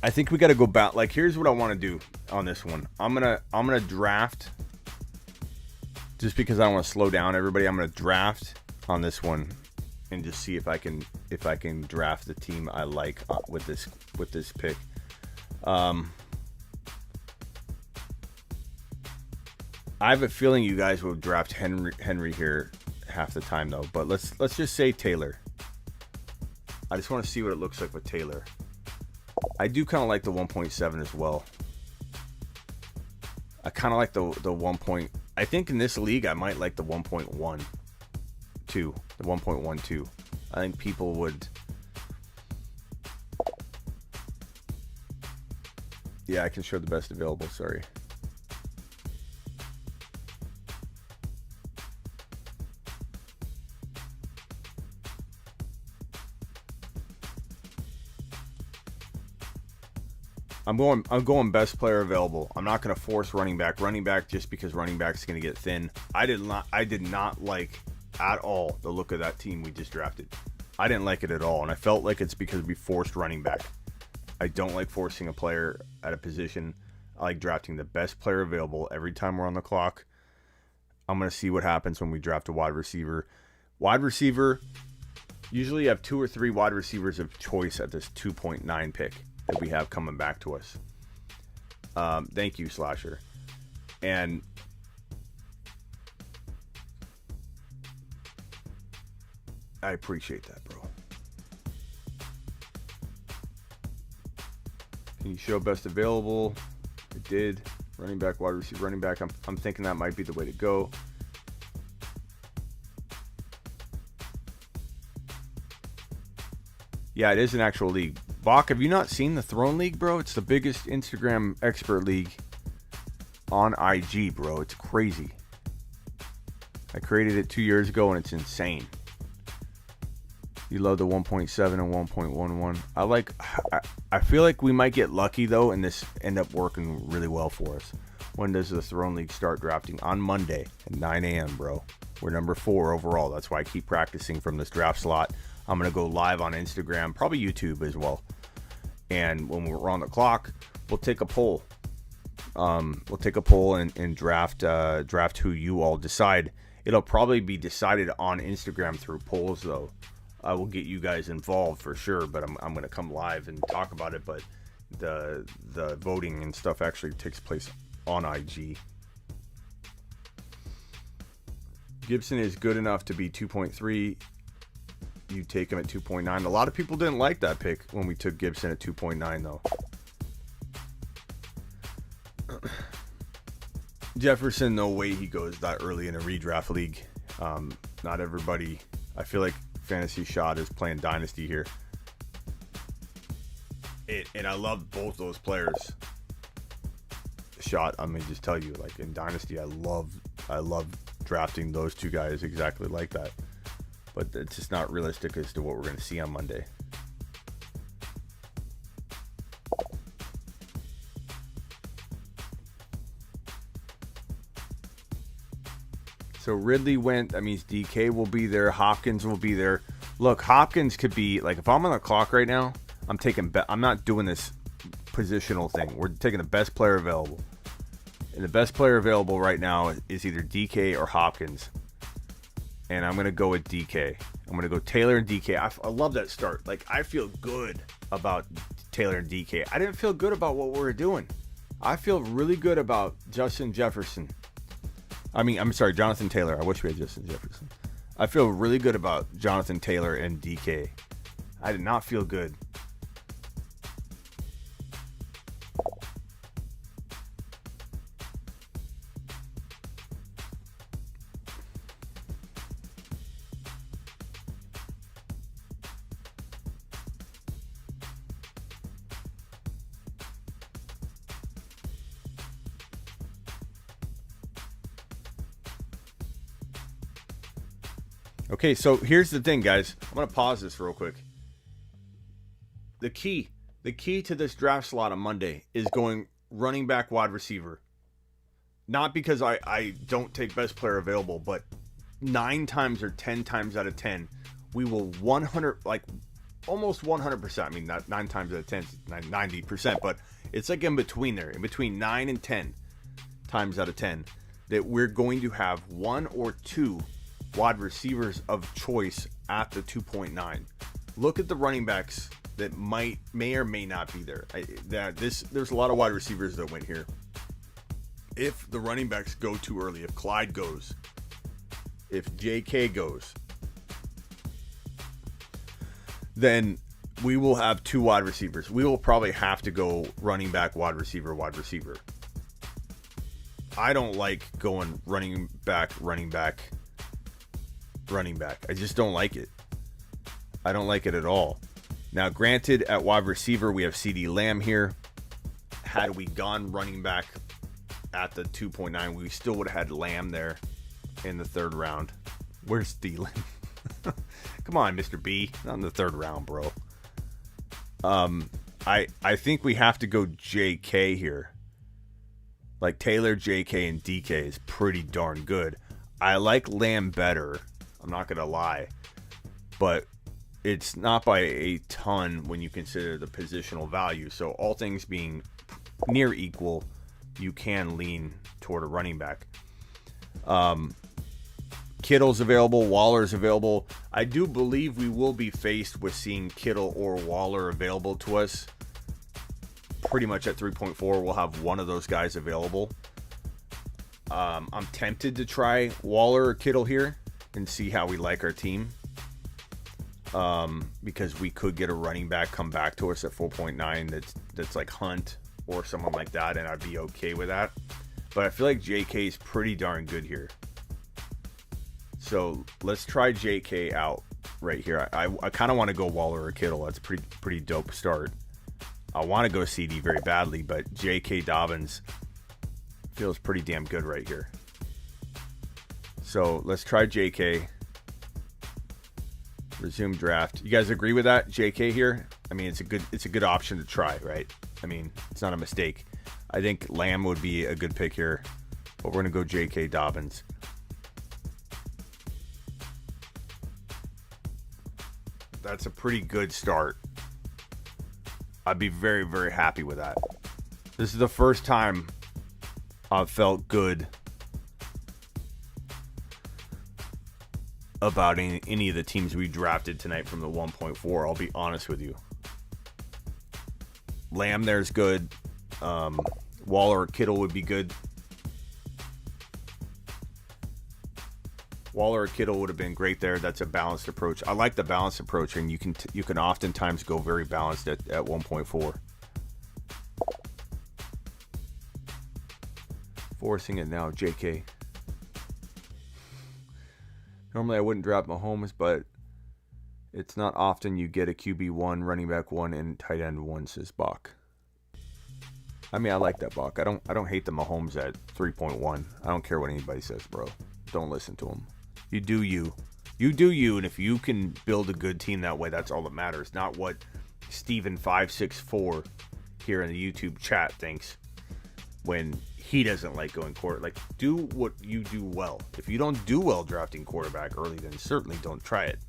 I think we got to go back. Like, here's what I want to do on this one. I'm gonna draft. Just because I don't want to slow down everybody, I'm gonna draft on this one and just see if I can draft the team I like with this pick. I have a feeling you guys will draft Henry here half the time though. But let's just say Taylor. I just want to see what it looks like with Taylor. I do kind of like the 1.7 as well. I kind of like the 1. I think in this league I might like the 1.12. The 1.12. I think people would. Yeah, I can show the best available. Sorry. I'm going best player available. I'm not going to force running back just because running back's going to get thin. I did not like at all the look of that team we just drafted. I didn't like it at all, and I felt like it's because we forced running back. I don't like forcing a player at a position. I like drafting the best player available every time we're on the clock. I'm going to see what happens when we draft a wide receiver. Wide receiver, usually you have 2 or 3 wide receivers of choice at this 2.9 pick that we have coming back to us. Thank you, Slasher. And I appreciate that, bro. Can you show best available? I did. Running back, wide receiver, running back. I'm thinking that might be the way to go. Yeah, it is an actual league. Bach, have you not seen the Throne League, bro? It's the biggest Instagram expert league on IG, bro. It's crazy. I created it 2 years ago, and it's insane. You love the 1.7 and 1.11. I feel like we might get lucky, though, and this end up working really well for us. When does the Throne League start drafting? On Monday at 9 a.m., bro. We're number 4 overall. That's why I keep practicing from this draft slot. I'm going to go live on Instagram, probably YouTube as well. And when we're on the clock, we'll take a poll. We'll take a poll and draft who you all decide. It'll probably be decided on Instagram through polls, though. I will get you guys involved for sure, but I'm going to come live and talk about it. But the voting and stuff actually takes place on IG. Gibson is good enough to be 2.3. You take him at 2.9. A lot of people didn't like that pick when we took Gibson at 2.9, though. Jefferson, no way he goes that early in a redraft league. Not everybody. I feel like Fantasy Shot is playing Dynasty here. And I love both those players. Shot, I mean, just tell you, like in Dynasty, I love drafting those two guys exactly like that. But it's just not realistic as to what we're going to see on Monday. So Ridley went. That means DK will be there. Hopkins will be there. Look, Hopkins could be, like, if I'm on the clock right now, I'm not doing this positional thing. We're taking the best player available. And the best player available right now is either DK or Hopkins. And I'm going to go with DK. I'm going to go Taylor and DK. I love that start. Like, I feel good about Taylor and DK. I didn't feel good about what we were doing. I feel really good about Jonathan Taylor. I wish we had Justin Jefferson. I feel really good about Jonathan Taylor and DK. I did not feel good. Okay, so here's the thing, guys. I'm going to pause this real quick. The key to this draft slot on Monday is going running back, wide receiver. Not because I don't take best player available, but 9 times or 10 times out of 10, we will almost 100%. I mean, not 9 times out of 10, 90%, but it's like in between there, in between 9 and 10 times out of 10, that we're going to have 1 or 2 wide receivers of choice at the 2.9. Look at the running backs that may or may not be there. There's a lot of wide receivers that went here. If the running backs go too early, if Clyde goes, if JK goes, then we will have 2 wide receivers. We will probably have to go running back, wide receiver, wide receiver. I don't like going running back, running back, running back. I just don't like it. I don't like it at all. Now, granted, at wide receiver, we have CeeDee Lamb here. Had we gone running back at the 2.9, we still would have had Lamb there in the 3rd round. Where's Thielen? Come on, Mr. B. Not in the 3rd round, bro. I think we have to go JK here. Like Taylor, JK, and DK is pretty darn good. I like Lamb better. I'm not going to lie. But it's not by a ton when you consider the positional value. So all things being near equal, you can lean toward a running back. Kittle's available. Waller's available. I do believe we will be faced with seeing Kittle or Waller available to us. Pretty much at 3.4, we'll have one of those guys available. I'm tempted to try Waller or Kittle here and see how we like our team. Because we could get a running back come back to us at 4.9 that's like Hunt or someone like that, and I'd be okay with that. But I feel like JK is pretty darn good here. So let's try JK out right here. I kind of want to go Waller or Kittle. That's pretty dope start. I want to go CD very badly, but J.K. Dobbins feels pretty damn good right here. So let's try J.K. Resume draft. You guys agree with that? J.K. here? I mean, it's a good option to try, right? I mean, it's not a mistake. I think Lamb would be a good pick here, but we're going to go J.K. Dobbins. That's a pretty good start. I'd be very, very happy with that. This is the first time I've felt good about any of the teams we drafted tonight from the 1.4. I'll be honest with you. Lamb there's good. Waller or Kittle would be good. Waller or Kittle would have been great there. That's a balanced approach. I like the balanced approach, and you can oftentimes go very balanced at 1.4. Forcing it now, JK. Normally I wouldn't draft Mahomes, but it's not often you get a QB1, running back 1, and tight end 1, says Bach. I mean, I like that, Bach. I don't hate the Mahomes at 3.1. I don't care what anybody says, bro. Don't listen to him. You do you. You do you, and if you can build a good team that way, that's all that matters. Not what Steven564 here in the YouTube chat thinks when he doesn't like going quarter. Like, do what you do well. If you don't do well drafting quarterback early, then certainly don't try it.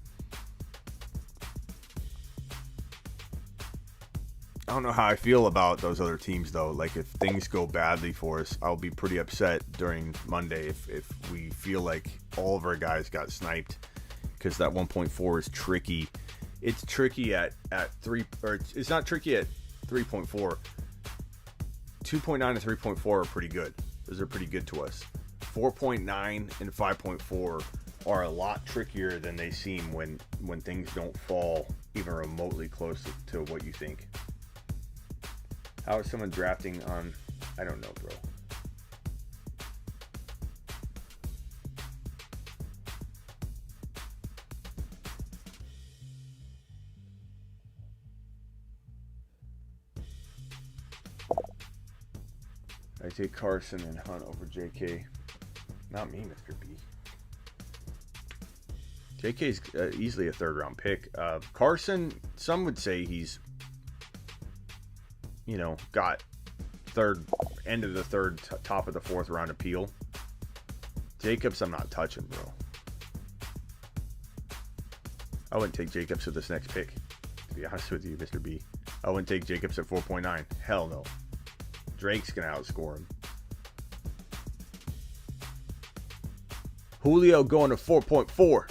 I don't know how I feel about those other teams, though. Like, if things go badly for us, I'll be pretty upset during Monday if we feel like all of our guys got sniped, because that 1.4 is tricky. It's tricky at 3, or it's not tricky at 3.4. 2.9 and 3.4 are pretty good. Those are pretty good to us. 4.9 and 5.4 are a lot trickier than they seem when things don't fall even remotely close to what you think. How is someone drafting on... I don't know, bro. I take Carson and Hunt over JK. Not me, Mr. B. JK's easily a 3rd round pick. Carson, some would say he's, got end of the 3rd, top of the 4th round appeal. Jacobs, I'm not touching, bro. I wouldn't take Jacobs with this next pick. to be honest with you, Mr. B. I wouldn't take Jacobs at 4.9. Hell no. Drake's going to outscore him. Julio going to 4.4.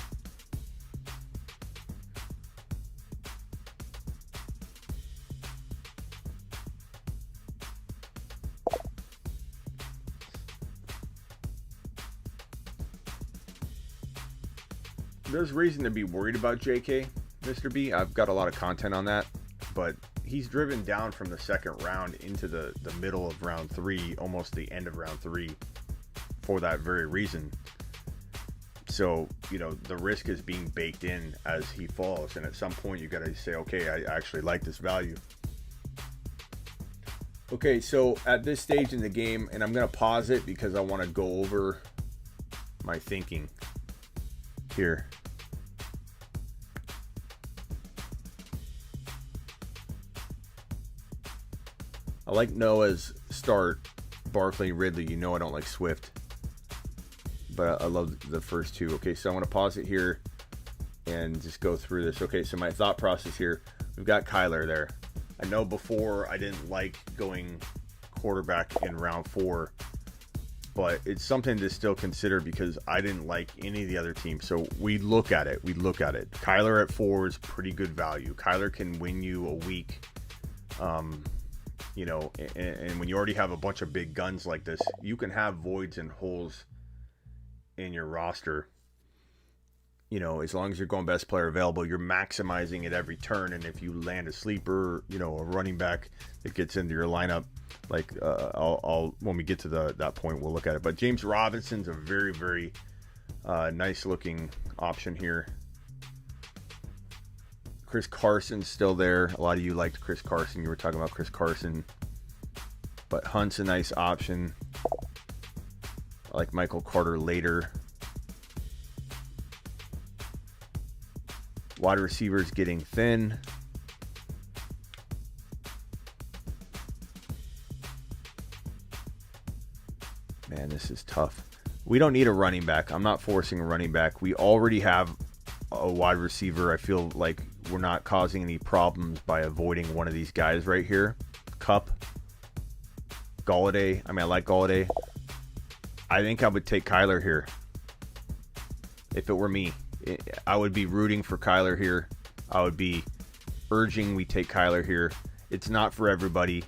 There's reason to be worried about JK, Mr. B. I've got a lot of content on that, but he's driven down from the second round into the middle of round 3, almost the end of round 3, for that very reason. So, you know, the risk is being baked in as he falls, and at some point you got to say, okay, I actually like this value. Okay, so at this stage in the game, and I'm going to pause it because I want to go over my thinking here. I like Noah's start, Barkley, Ridley. You know I don't like Swift, but I love the first two. Okay, so I'm going to pause it here and just go through this. Okay, so my thought process here, we've got Kyler there. I know before I didn't like going quarterback in round 4, but it's something to still consider because I didn't like any of the other teams. So we look at it. Kyler at 4 is pretty good value. Kyler can win you a week. You know, and when you already have a bunch of big guns like this, you can have voids and holes in your roster. You know, as long as you're going best player available, you're maximizing at every turn. And if you land a sleeper, you know, a running back that gets into your lineup, like I'll when we get to that point, we'll look at it. But James Robinson's a very, very nice looking option here. Chris Carson's still there. A lot of you liked Chris Carson. You were talking about Chris Carson. But Hunt's a nice option. I like Michael Carter later. Wide receivers getting thin. Man, this is tough. We don't need a running back. I'm not forcing a running back. We already have a wide receiver. I feel like we're not causing any problems by avoiding one of these guys right here. Kupp, Golladay. I mean, I like Golladay. I think I would take Kyler here. If it were me, I would be rooting for Kyler here. I would be urging we take Kyler here. It's not for everybody.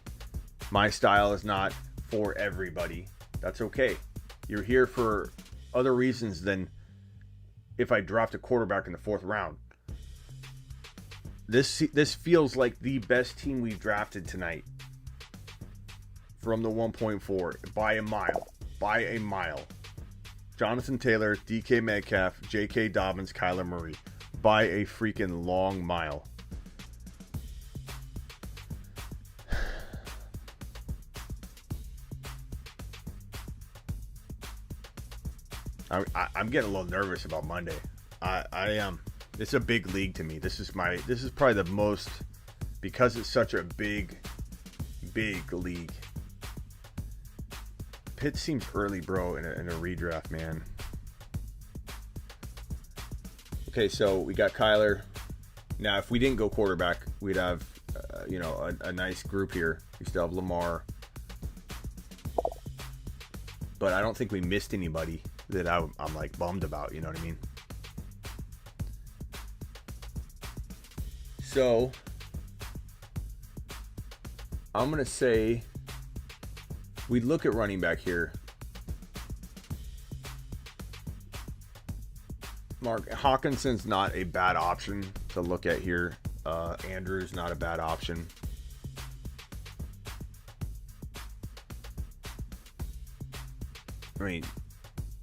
My style is not for everybody. That's okay. You're here for other reasons than if I dropped a quarterback in the 4th round. This feels like the best team we've drafted tonight. From the 1.4 by a mile. By a mile. Jonathan Taylor, DK Metcalf, J.K. Dobbins, Kyler Murray. By a freaking long mile. I'm getting a little nervous about Monday. I am. It's a big league to me. This is probably the most, because it's such a big league. Pitt seems early, bro, in a redraft, man. Okay, so we got Kyler. Now, if we didn't go quarterback, we'd have, a nice group here. We still have Lamar. But I don't think we missed anybody that I'm like bummed about, you know what I mean? So I'm going to say we look at running back here. Mark Hawkinson's not a bad option to look at here. Andrew's not a bad option. I mean,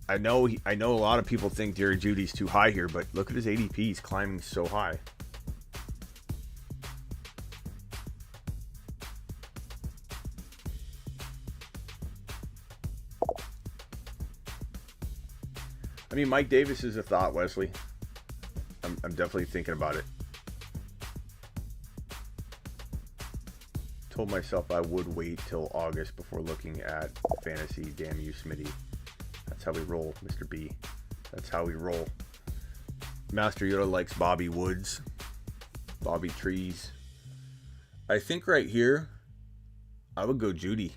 I know a lot of people think Jerry Jeudy's too high here, but look at his ADP. He's climbing so high. I mean, Mike Davis is a thought, Wesley. I'm definitely thinking about it. Told myself I would wait till August before looking at fantasy. Damn you, Smitty. That's how we roll, Mr. B. That's how we roll. Master Yoda likes Bobby Woods. Bobby Trees. I think right here, I would go Judy.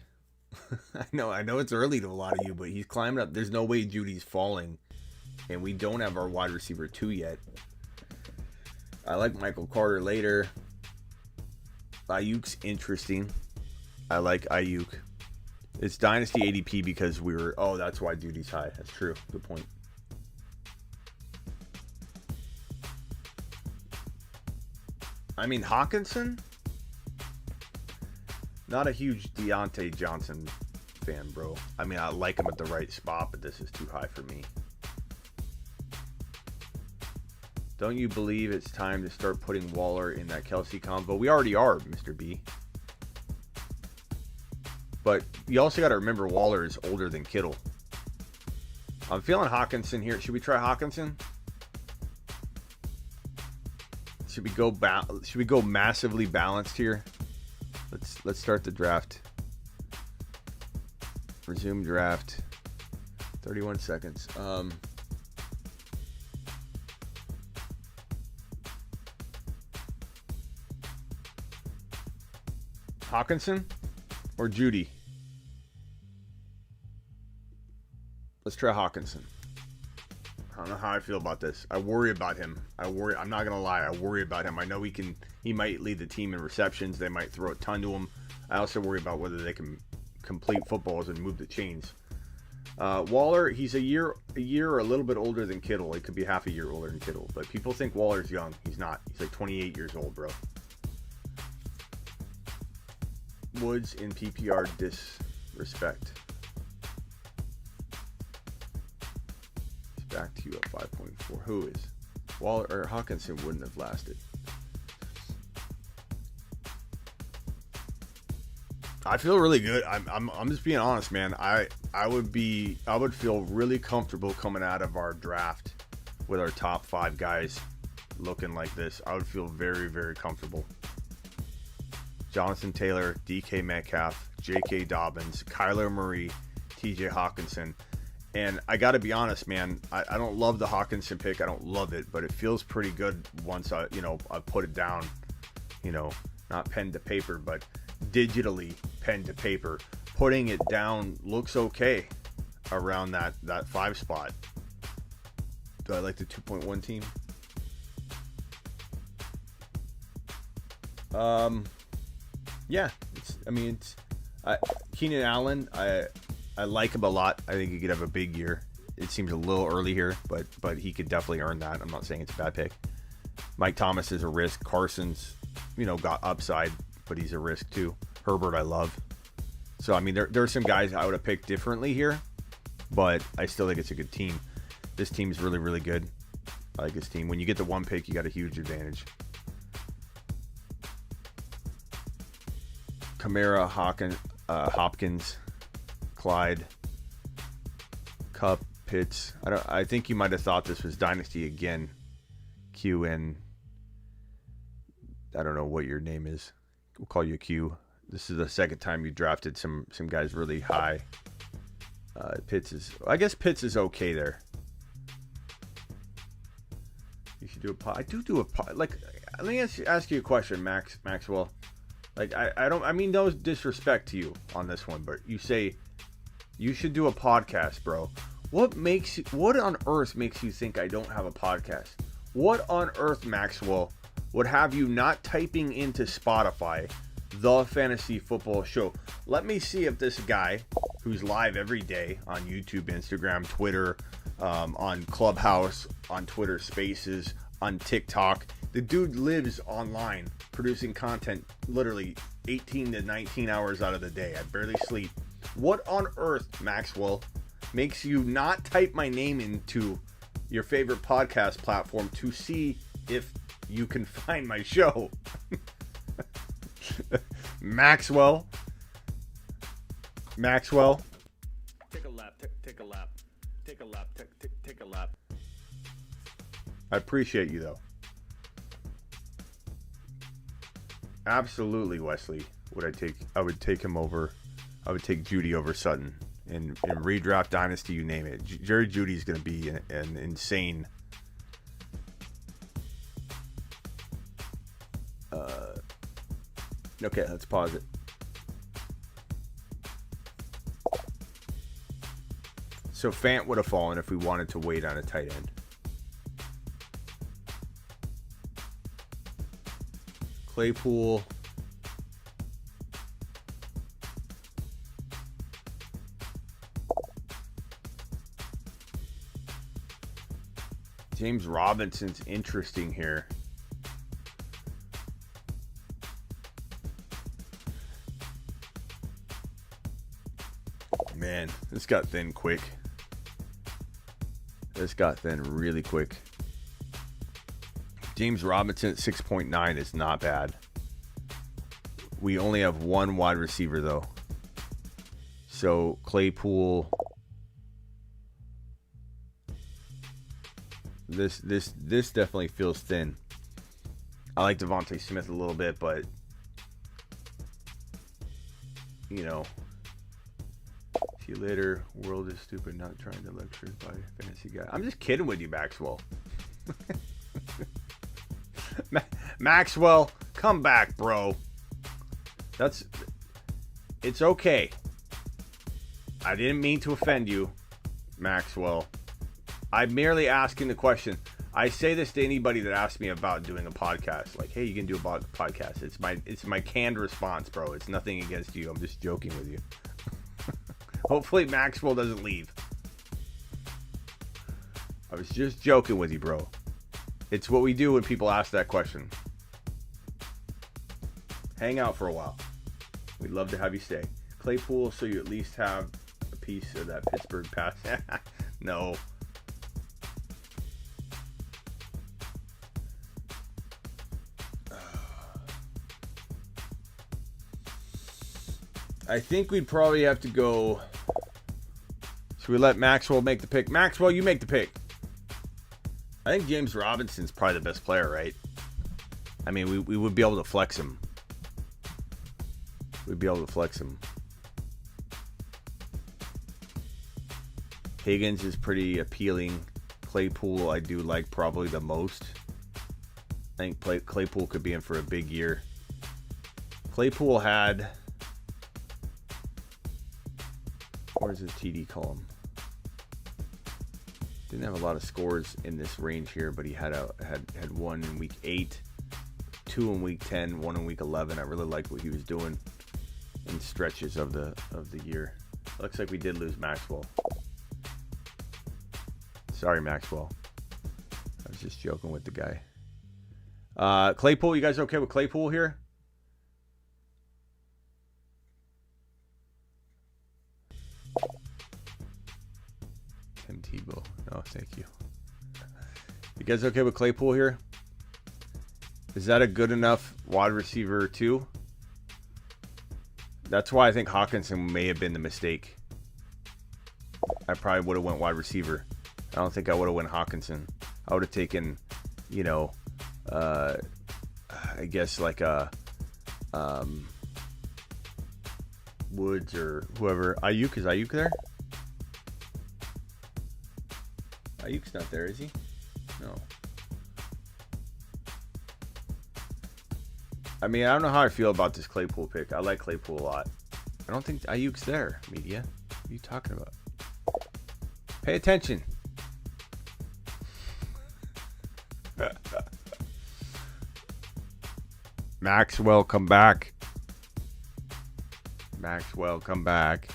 I know it's early to a lot of you, but he's climbing up. There's no way Judy's falling. And we don't have our wide receiver 2 yet. I like Michael Carter later. Ayuk's interesting. I like Ayuk. It's Dynasty ADP because we were... Oh, that's why Judy's high. That's true. Good point. I mean, Hawkinson? Not a huge Deontay Johnson fan, bro. I mean, I like him at the right spot, but this is too high for me. Don't you believe it's time to start putting Waller in that Kelsey combo? We already are, Mr. B. But you also got to remember Waller is older than Kittle. I'm feeling Hawkinson here. Should we try Hawkinson? Should we go massively balanced here? Let's start the draft. Resume draft. 31 seconds. Hawkinson or Judy? Let's try Hawkinson. I don't know how I feel about this. I worry about him. I'm not gonna lie. I worry about him. I know he might lead the team in receptions. They might throw a ton to him. I also worry about whether they can complete footballs and move the chains. Waller, he's a year or a little bit older than Kittle. He could be half a year older than Kittle. But people think Waller's young. He's not. He's like 28 years old, bro. Woods in PPR disrespect. He's back to you at 5.4. Who is? Waller or Hawkinson wouldn't have lasted. I feel really good. I'm just being honest, man. I would feel really comfortable coming out of our draft with our top 5 guys looking like this. I would feel very, very comfortable. Jonathan Taylor, DK Metcalf, J.K. Dobbins, Kyler Murray, T.J. Hawkinson. And I got to be honest, man, I don't love the Hawkinson pick. I don't love it, but it feels pretty good once I put it down, not pen to paper, but digitally pen to paper. Putting it down looks okay around that 5 spot. Do I like the 2.1 team? Yeah, Keenan Allen, I like him a lot. I think he could have a big year. It seems a little early here, but he could definitely earn that. I'm not saying it's a bad pick. Mike Thomas is a risk. Carson's, got upside, but he's a risk too. Herbert, I love. So, I mean, there are some guys I would have picked differently here, but I still think it's a good team. This team is really, really good. I like this team. When you get the 1 pick, you got a huge advantage. Kamara, Hopkins, Clyde, Cup, Pitts. I think you might have thought this was Dynasty again. QN. I don't know what your name is. We'll call you Q. This is the second time you drafted some guys really high. Pitts is okay there. You should do a pod. I do a pod. Like, let me ask you a question, Maxwell. Like, I mean no disrespect to you on this one, but you say you should do a podcast, bro. What on earth makes you think I don't have a podcast? What on earth, Maxwell, would have you not typing into Spotify the Fantasy Football Show? Let me see if this guy who's live every day on YouTube, Instagram, Twitter, on Clubhouse, on Twitter Spaces, on TikTok. The dude lives online producing content literally 18 to 19 hours out of the day. I barely sleep. What on earth, Maxwell, makes you not type my name into your favorite podcast platform to see if you can find my show? Maxwell. Take a lap. Take a lap. Take a lap. Take a lap. I appreciate you, though. Absolutely, Wesley. I would take him over. I would take Judy over Sutton. In redraft Dynasty, you name it. Jerry Judy's going to be an insane. Okay, let's pause it. So Fant would have fallen if we wanted to wait on a tight end. Claypool. James Robinson's interesting here. Man, this got thin quick. This got thin really quick. James Robinson at 6.9 is not bad. We only have one wide receiver though. So Claypool. This definitely feels thin. I like Devontae Smith a little bit, but you know, see you later. World is stupid, not trying to lecture by fantasy guy. I'm just kidding with you, Maxwell. Maxwell, come back, bro. It's okay. I didn't mean to offend you, Maxwell. I'm merely asking the question. I say this to anybody that asks me about doing a podcast. Like, hey, you can do a podcast. It's my canned response, bro. It's nothing against you. I'm just joking with you. Hopefully Maxwell doesn't leave. I was just joking with you, bro. It's what we do when people ask that question. Hang out for a while. We'd love to have you stay. Claypool, so you at least have a piece of that Pittsburgh pass. No. I think we'd probably have to go. Should we let Maxwell make the pick? Maxwell, you make the pick. I think James Robinson's probably the best player, right? I mean, we would be able to flex him. We'd be able to flex him. Higgins is pretty appealing. Claypool, I do like probably the most. I think Claypool could be in for a big year. Claypool had... Where's his TD column? Didn't have a lot of scores in this range here, but he had one in week 8, 2 in week 10, 1 in week 11. I really liked what he was doing in stretches of the year. Looks like we did lose Maxwell. Sorry, Maxwell. I was just joking with the guy. Claypool, you guys okay with Claypool here? Tim Tebow. No, thank you. You guys okay with Claypool here? Is that a good enough wide receiver too? That's why I think Hawkinson may have been the mistake. I probably would have went wide receiver. I don't think I would have went Hawkinson. I would have taken, you know, I guess like a Woods or whoever. Ayuk, is Ayuk there? Ayuk's not there, is he? No. I mean, I don't know how I feel about this Claypool pick. I like Claypool a lot. I don't think Ayuk's there, media. What are you talking about? Pay attention. Maxwell, come back. Maxwell, come back.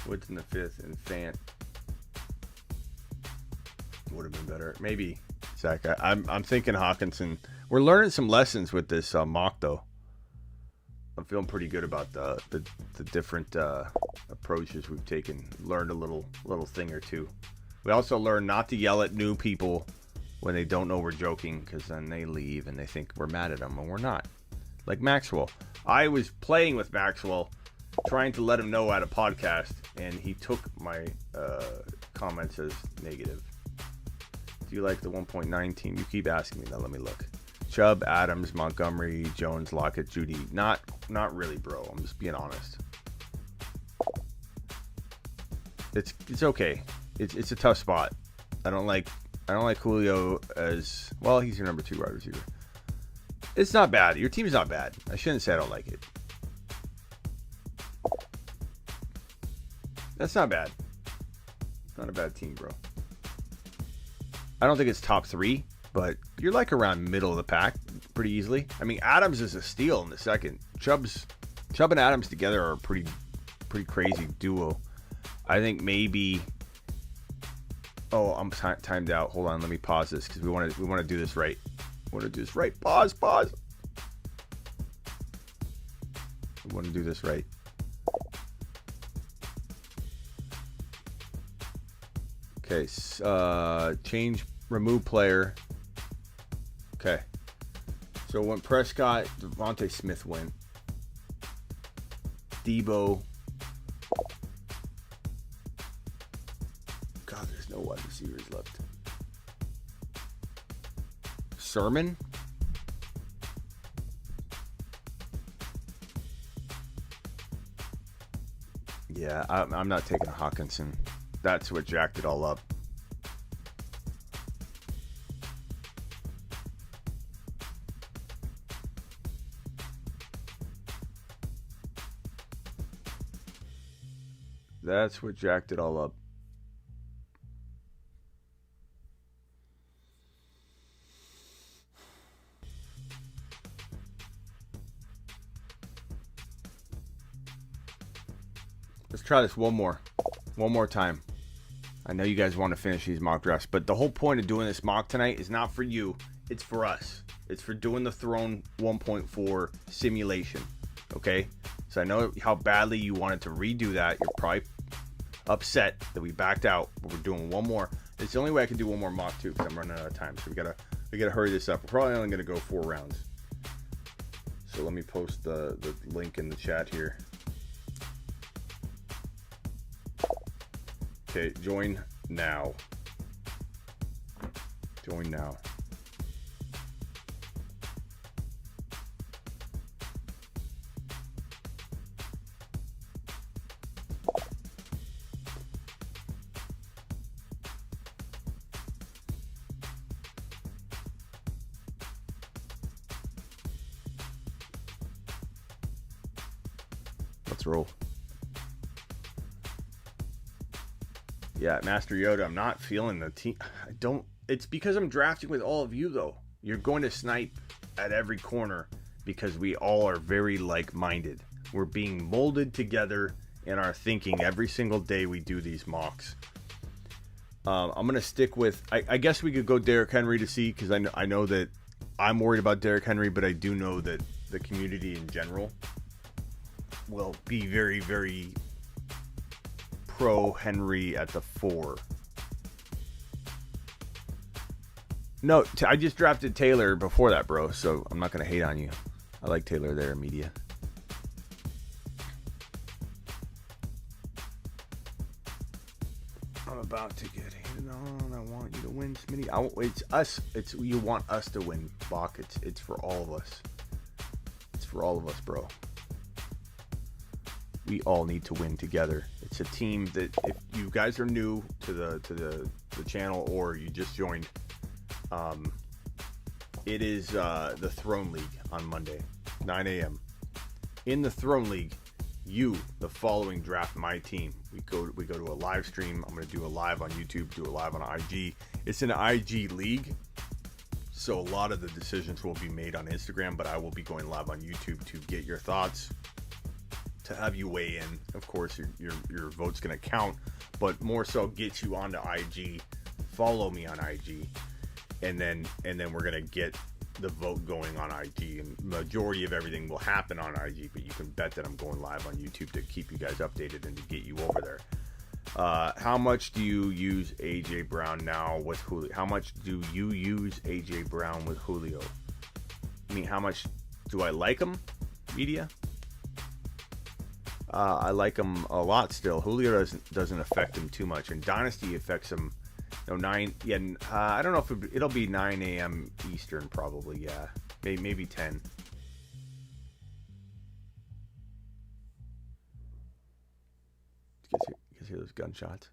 Woods in the 5th and Fant would have been better. Maybe, Zach. I'm thinking Hawkinson. We're learning some lessons with this mock, though. I'm feeling pretty good about the different approaches we've taken. Learned a little thing or two. We also learned not to yell at new people when they don't know we're joking, because then they leave and they think we're mad at them, and we're not. Like Maxwell. I was playing with Maxwell, trying to let him know I had a podcast, and he took my comments as negative. Do you like the 1.9 team? You keep asking me. Now let me look. Chubb, Adams, Montgomery, Jones, Lockett, Judy. Not really, bro. I'm just being honest. It's okay. It's a tough spot. I don't like Julio as well. He's your number 2 wide receiver. It's not bad. Your team's not bad. I shouldn't say I don't like it. That's not bad. It's not a bad team, bro. I don't think it's top 3, but you're like around middle of the pack pretty easily. I mean, Adams is a steal in the second. Chubb and Adams together are a pretty crazy duo. I think maybe. Oh, I'm timed out. Hold on, let me pause this because we want to do this right. We want to do this right. Pause. We want to do this right. Okay, remove player. Okay. So when Prescott, Devontae Smith went. Debo. God, there's no wide receivers left. Sermon. Yeah, I'm not taking Hawkinson. That's what jacked it all up. That's what jacked it all up. Let's try this one more time. I know you guys want to finish these mock drafts, but the whole point of doing this mock tonight is not for you. It's for us. It's for doing the Throne 1.4 simulation. Okay? So I know how badly you wanted to redo that. You're probably upset that we backed out, but we're doing one more. It's the only way I can do one more mock too, because I'm running out of time. So we gotta hurry this up. We're probably only gonna go 4 rounds. So let me post the link in the chat here. Okay, join now. Join now. Let's roll. Yeah, Master Yoda, I'm not feeling the team. It's because I'm drafting with all of you, though. You're going to snipe at every corner because we all are very like-minded. We're being molded together in our thinking every single day we do these mocks. I'm going to stick with... I guess we could go Derrick Henry to see, because I know that I'm worried about Derrick Henry, but I do know that the community in general will be very, very... pro Henry at the 4. No, I just drafted Taylor before that, bro, so I'm not going to hate on you. I like Taylor there, media. I'm about to get hated on. I want you to win, Smitty. It's us. You want us to win, Bach. It's for all of us. It's for all of us, bro. We all need to win together. It's a team that, if you guys are new to the channel or you just joined, it is the Throne League on Monday, 9 a.m. In the Throne League, the following draft my team. We go to a live stream. I'm going to do a live on YouTube, do a live on IG. It's an IG league, so a lot of the decisions will be made on Instagram, but I will be going live on YouTube to get your thoughts, to have you weigh in. Of course, your vote's going to count, but more so get you onto IG. Follow me on IG, and then we're going to get the vote going on IG, and majority of everything will happen on IG, but you can bet that I'm going live on YouTube to keep you guys updated and to get you over there. How much do you use AJ Brown now with Julio? How much do you use AJ Brown with Julio? I mean, how much do I like him, media? I like him a lot still. Julio doesn't affect him too much, and Dynasty affects him. No, 9. Yeah, I don't know if it'll be 9 a.m. Eastern, probably. Yeah, maybe 10. You guys hear those gunshots?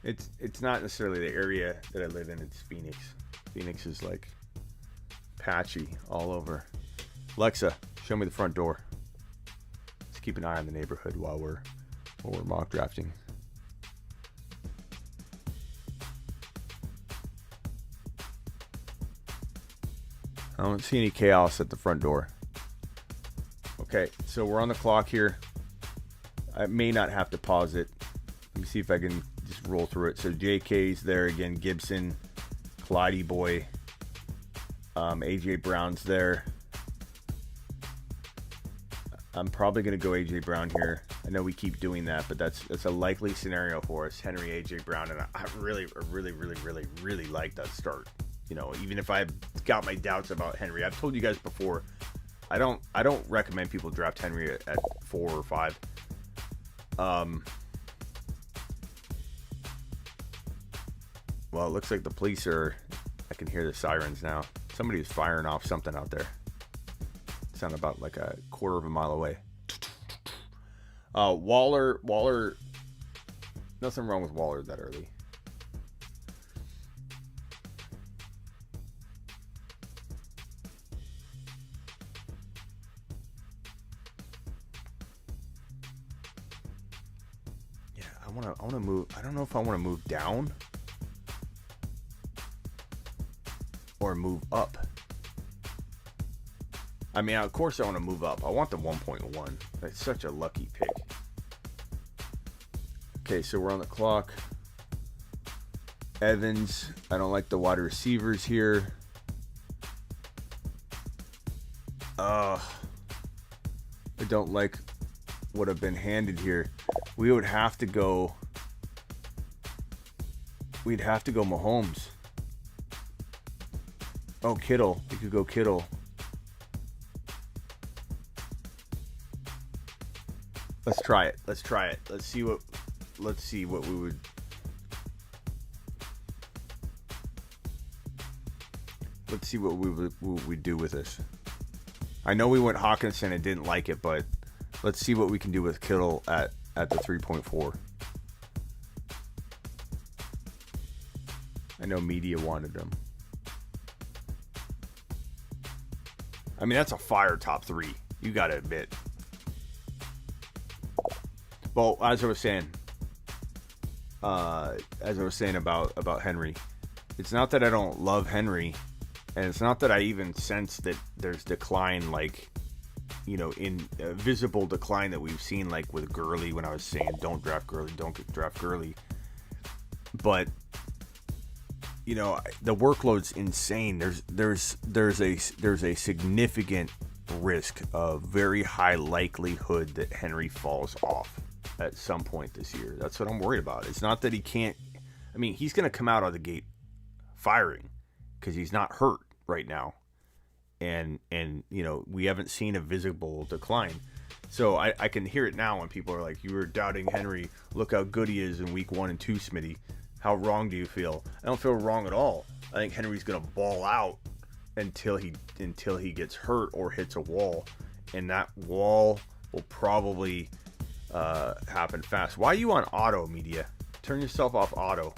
It's not necessarily the area that I live in. It's Phoenix. Phoenix is like patchy all over. Alexa, show me the front door. Let's keep an eye on the neighborhood while we're mock drafting. I don't see any chaos at the front door. Okay, so we're on the clock here. I may not have to pause it. Let me see if I can just roll through it. So JK's there again. Gibson, Clyde Boy, AJ Brown's there. I'm probably going to go AJ Brown here. I know we keep doing that, but that's a likely scenario for us. Henry, AJ Brown, and I really like that start. You know, even if I've got my doubts about Henry, I've told you guys before, I don't recommend people draft Henry at 4 or 5. Well, it looks like the police are. I can hear the sirens now. Somebody's firing off something out there. Sound about like a quarter of a mile away. Waller. Nothing wrong with Waller that early. Yeah, I want to move. I don't know if I want to move down or move up. I mean, of course I want to move up. I want the 1.1. That's such a lucky pick. Okay, so we're on the clock. Evans. I don't like the wide receivers here. I don't like what I've been handed here. We would have to go. We'd have to go Mahomes. Oh, Kittle. We could go Kittle. Let's try it. Let's see what we would. Let's see what we do with this. I know we went Hawkinson and didn't like it, but let's see what we can do with Kittle at the 3.4. I know media wanted him. I mean, that's a fire top 3. You got to admit. Well, as I was saying about Henry, it's not that I don't love Henry, and it's not that I even sense that there's decline, like, you know, in visible decline that we've seen, like with Gurley when I was saying don't draft Gurley. But you know, the workload's insane. There's a significant risk of very high likelihood that Henry falls off at some point this year. That's what I'm worried about. It's not that he can't. I mean, he's going to come out of the gate firing because he's not hurt right now, and you know, we haven't seen a visible decline. So I can hear it now when people are like, "You were doubting Henry. Look how good he is in week 1 and 2, Smitty. How wrong do you feel?" I don't feel wrong at all. I think Henry's going to ball out until he gets hurt or hits a wall, and that wall will probably happen fast. Why are you on auto, media? Turn yourself off auto.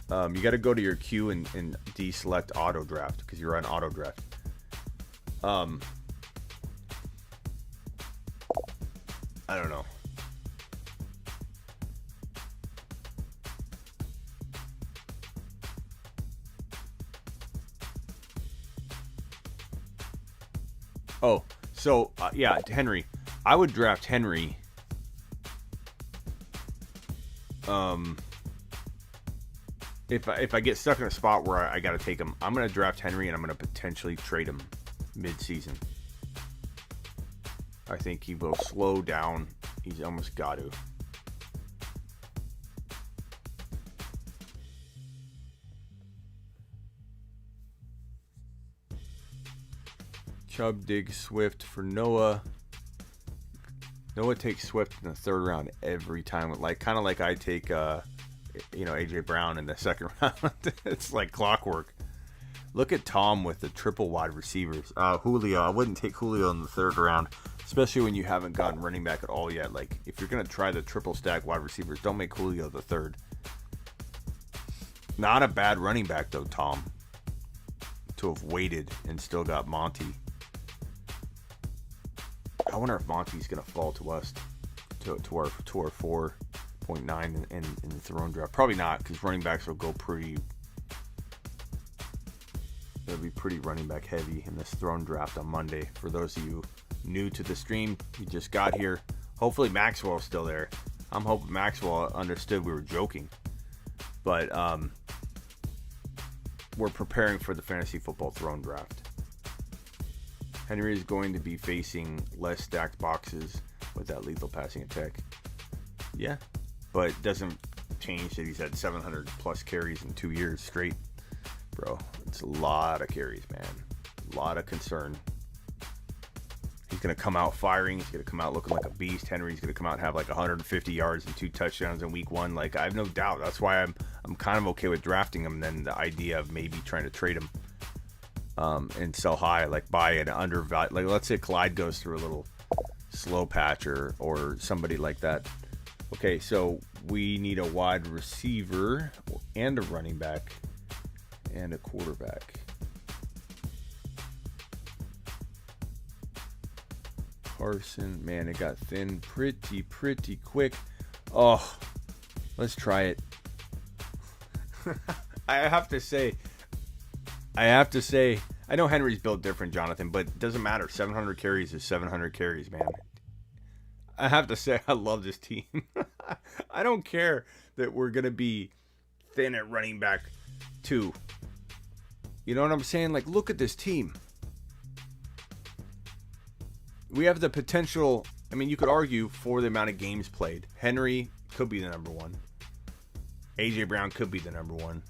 You got to go to your queue and deselect auto draft because you're on auto draft. I don't know. Oh, so yeah, Henry. I would draft Henry. If I get stuck in a spot where I got to take him, I'm going to draft Henry and I'm going to potentially trade him mid-season. I think he will slow down. He's almost got to. Chubb, Diggs, Swift for Noah. Noah takes Swift in the 3rd round every time. Kind of like I take, AJ Brown in the 2nd round. It's like clockwork. Look at Tom with the triple wide receivers. Julio, I wouldn't take Julio in the 3rd round, especially when you haven't gotten running back at all yet. Like, if you're going to try the triple stack wide receivers, don't make Julio the 3rd. Not a bad running back, though, Tom, to have waited and still got Monty. I wonder if Monty's going to fall to us, to our 4.9 in the throne draft. Probably not, because running backs will go pretty... It'll be pretty running back heavy in this throne draft on Monday. For those of you new to the stream, you just got here. Hopefully Maxwell's still there. I'm hoping Maxwell understood we were joking. But we're preparing for the fantasy football throne draft. Henry is going to be facing less stacked boxes with that lethal passing attack. Yeah, but it doesn't change that he's had 700 plus carries in 2 years straight. Bro, it's a lot of carries, man. A lot of concern. He's going to come out firing. He's going to come out looking like a beast. Henry's going to come out and have like 150 yards and 2 touchdowns in week 1. Like, I have no doubt. That's why I'm kind of okay with drafting him. And then the idea of maybe trying to trade him and sell high, like buy an undervalued. Like, let's say Clyde goes through a little slow patch or somebody like that. Okay, so we need a wide receiver and a running back and a quarterback. Carson, man, it got thin pretty quick. Oh, let's try it. I have to say, I know Henry's built different, Jonathan, but it doesn't matter. 700 carries is 700 carries, man. I have to say, I love this team. I don't care that we're going to be thin at running back 2. You know what I'm saying? Like, look at this team. We have the potential. I mean, you could argue for the amount of games played. Henry could be the number 1. AJ Brown could be the number 1.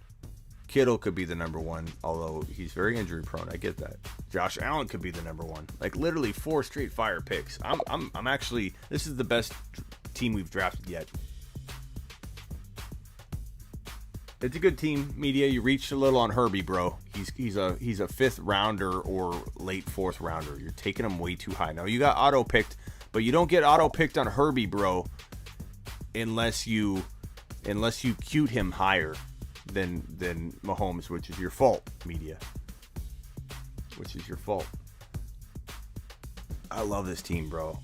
Kittle could be the number 1, although he's very injury prone. I get that. Josh Allen could be the number 1. Like, literally 4 straight fire picks. I'm actually, this is the best team we've drafted yet. It's a good team, media. You reached a little on Herbie, bro. He's a 5th rounder or late 4th rounder. You're taking him way too high. Now you got auto picked, but you don't get auto picked on Herbie, bro, unless you cute him higher than Mahomes, which is your fault, media. Which is your fault. I love this team, bro.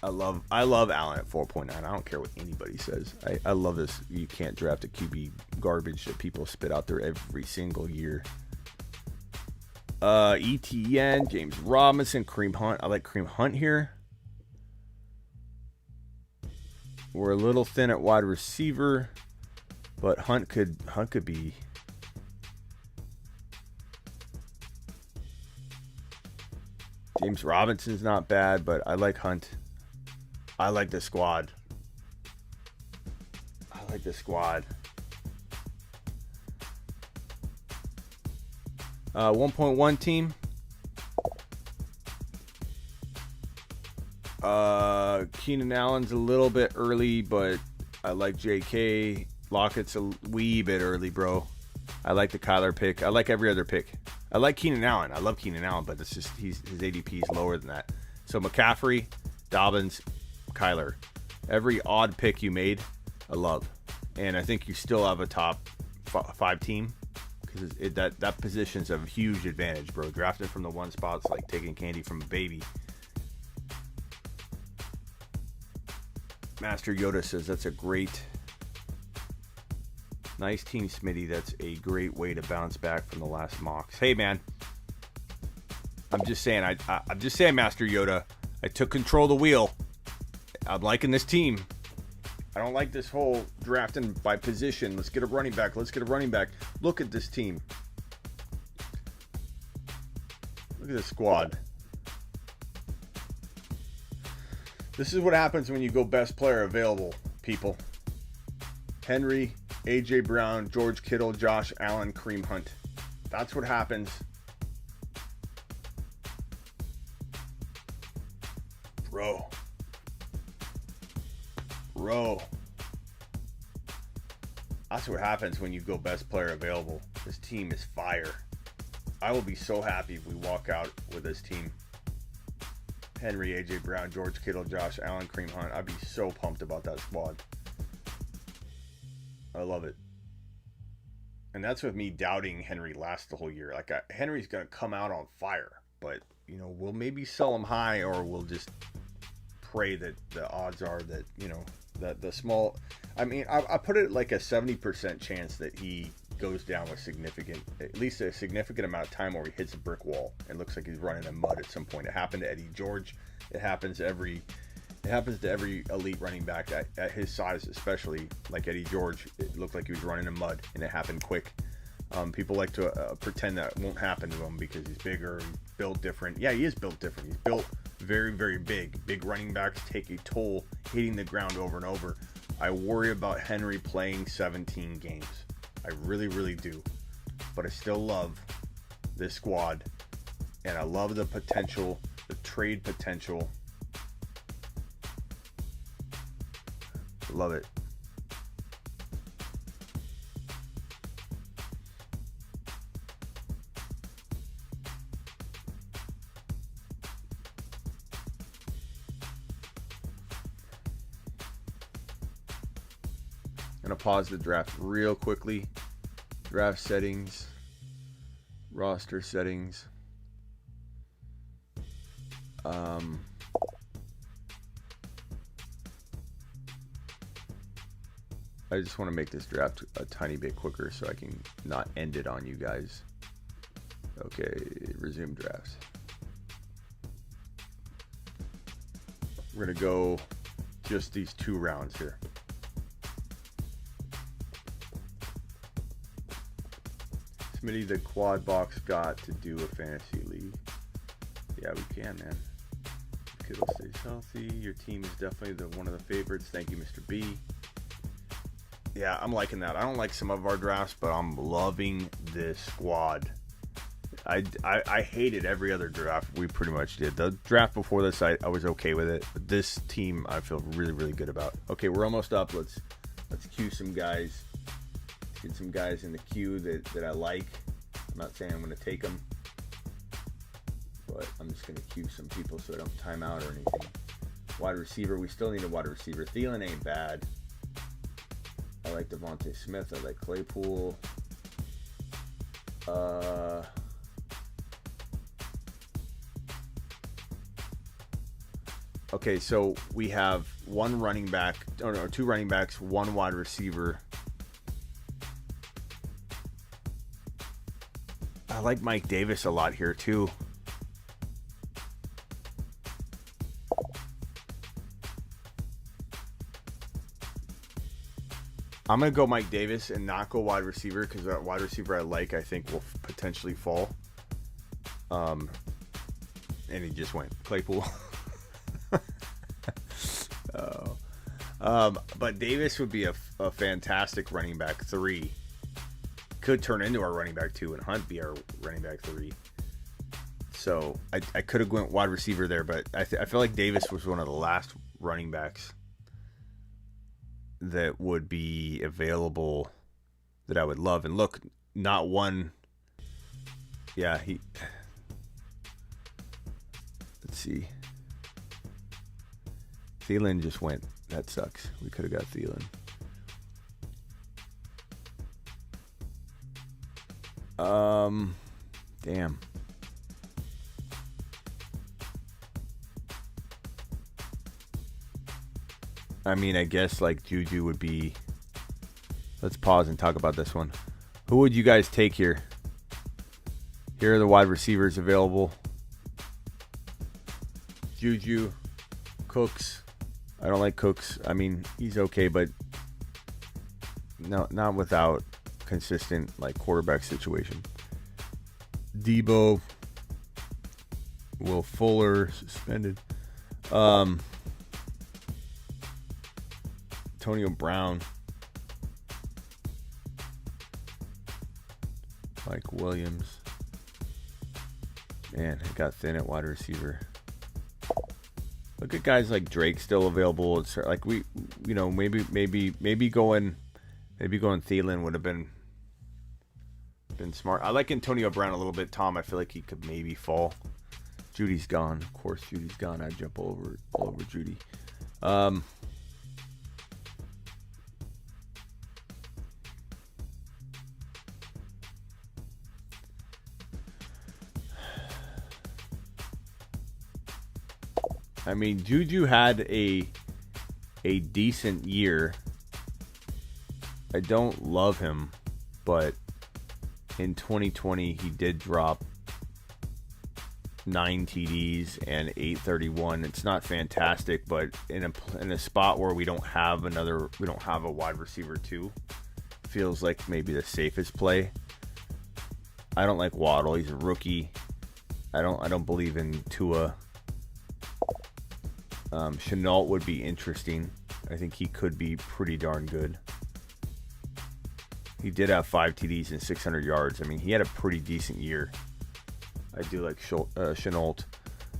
I love Allen at 4.9. I don't care what anybody says. I love this. You can't draft a QB garbage that people spit out there every single year. ETN, James Robinson, Kareem Hunt. I like Kareem Hunt here. We're a little thin at wide receiver, but Hunt could be. James Robinson's not bad, but I like Hunt. I like the squad. 1.1 team. Keenan Allen's a little bit early, but I like JK. Lockett's a wee bit early, bro. I like the Kyler pick. I like every other pick. I like Keenan Allen. I love Keenan Allen, but it's just his ADP is lower than that. So McCaffrey, Dobbins, Kyler. Every odd pick you made, I love. And I think you still have a top 5 team because that position's a huge advantage, bro. Drafting from the 1 spot's like taking candy from a baby. Master Yoda says that's a great, nice team, Smitty. That's a great way to bounce back from the last mocks. Hey, man. I'm just saying, I'm just saying, Master Yoda. I took control of the wheel. I'm liking this team. I don't like this whole drafting by position. Let's get a running back. Look at this team. Look at this squad. This is what happens when you go best player available, people. Henry, AJ Brown, George Kittle, Josh Allen, Kareem Hunt. That's what happens. Bro. That's what happens when you go best player available. This team is fire. I will be so happy if we walk out with this team. Henry, AJ Brown, George Kittle, Josh Allen, Kareem Hunt. I'd be so pumped about that squad. I love it. And that's with me doubting Henry lasts the whole year. Like, Henry's going to come out on fire. But, you know, we'll maybe sell him high, or we'll just pray that the odds are that, you know, that the small... I mean, I put it like a 70% chance that he goes down with at least a significant amount of time where he hits a brick wall. It looks like he's running in mud at some point. It happened to Eddie George. It happens to every elite running back at his size, especially like Eddie George. It looked like he was running in mud, and it happened quick. People like to pretend that won't happen to him because he's bigger, he's built different. Yeah, he is built different. He's built very, very big. Big running backs take a toll hitting the ground over and over. I worry about Henry playing 17 games. I really, really do. But I still love this squad, and I love the potential, the trade potential. Love it. I'm going to pause the draft real quickly. Draft settings, roster settings. I just want to make this draft a tiny bit quicker so I can not end it on you guys. Okay, resume drafts. We're going to go just these 2 rounds here. Smitty, the quad box got to do a fantasy league. Yeah, we can, man. Kittle stays healthy. Your team is definitely one of the favorites. Thank you, Mr. B. Yeah, I'm liking that. I don't like some of our drafts, but I'm loving this squad. I hated every other draft we pretty much did. The draft before this, I was okay with it. But this team, I feel really, really good about. Okay, we're almost up. Let's queue some guys. Let's get some guys in the queue that I like. I'm not saying I'm going to take them, but I'm just going to queue some people so I don't time out or anything. Wide receiver, we still need a wide receiver. Thielen ain't bad. I like Devontae Smith. I like Claypool. Okay, so we have 1 running back. Oh no, 2 running backs, 1 wide receiver. I like Mike Davis a lot here too. I'm going to go Mike Davis and not go wide receiver because that wide receiver I think will potentially fall. And he just went Claypool. But Davis would be a fantastic running back 3. Could turn into our running back 2 and Hunt be our running back 3. So I could have went wide receiver there, but I feel like Davis was one of the last running backs that would be available that I would love. And look, not one. Yeah, let's see. Thielen just went. That sucks. We could have got Thielen. Damn. I mean, I guess like Juju would be. Let's pause and talk about this one. Who would you guys take here? Here are the wide receivers available. Juju, Cooks. I don't like Cooks. I mean, he's okay, but no, not without consistent like quarterback situation. Debo, Will Fuller suspended. Antonio Brown, Mike Williams. Man, it got thin at wide receiver. Look at guys like Drake still available. It's like we, you know, maybe going Thielen would have been smart. I like Antonio Brown a little bit, Tom. I feel like he could maybe fall. Judy's gone. Of course, Judy's gone. I'd jump all over Judy. I mean, Juju had a decent year. I don't love him, but in 2020 he did drop 9 TDs and 831. It's not fantastic, but in a spot where we don't have a wide receiver 2, feels like maybe the safest play. I don't like Waddle. He's a rookie. I don't believe in Tua. Chenault would be interesting. I think he could be pretty darn good. He did have 5 TDs and 600 yards. I mean, he had a pretty decent year. I do like Chenault.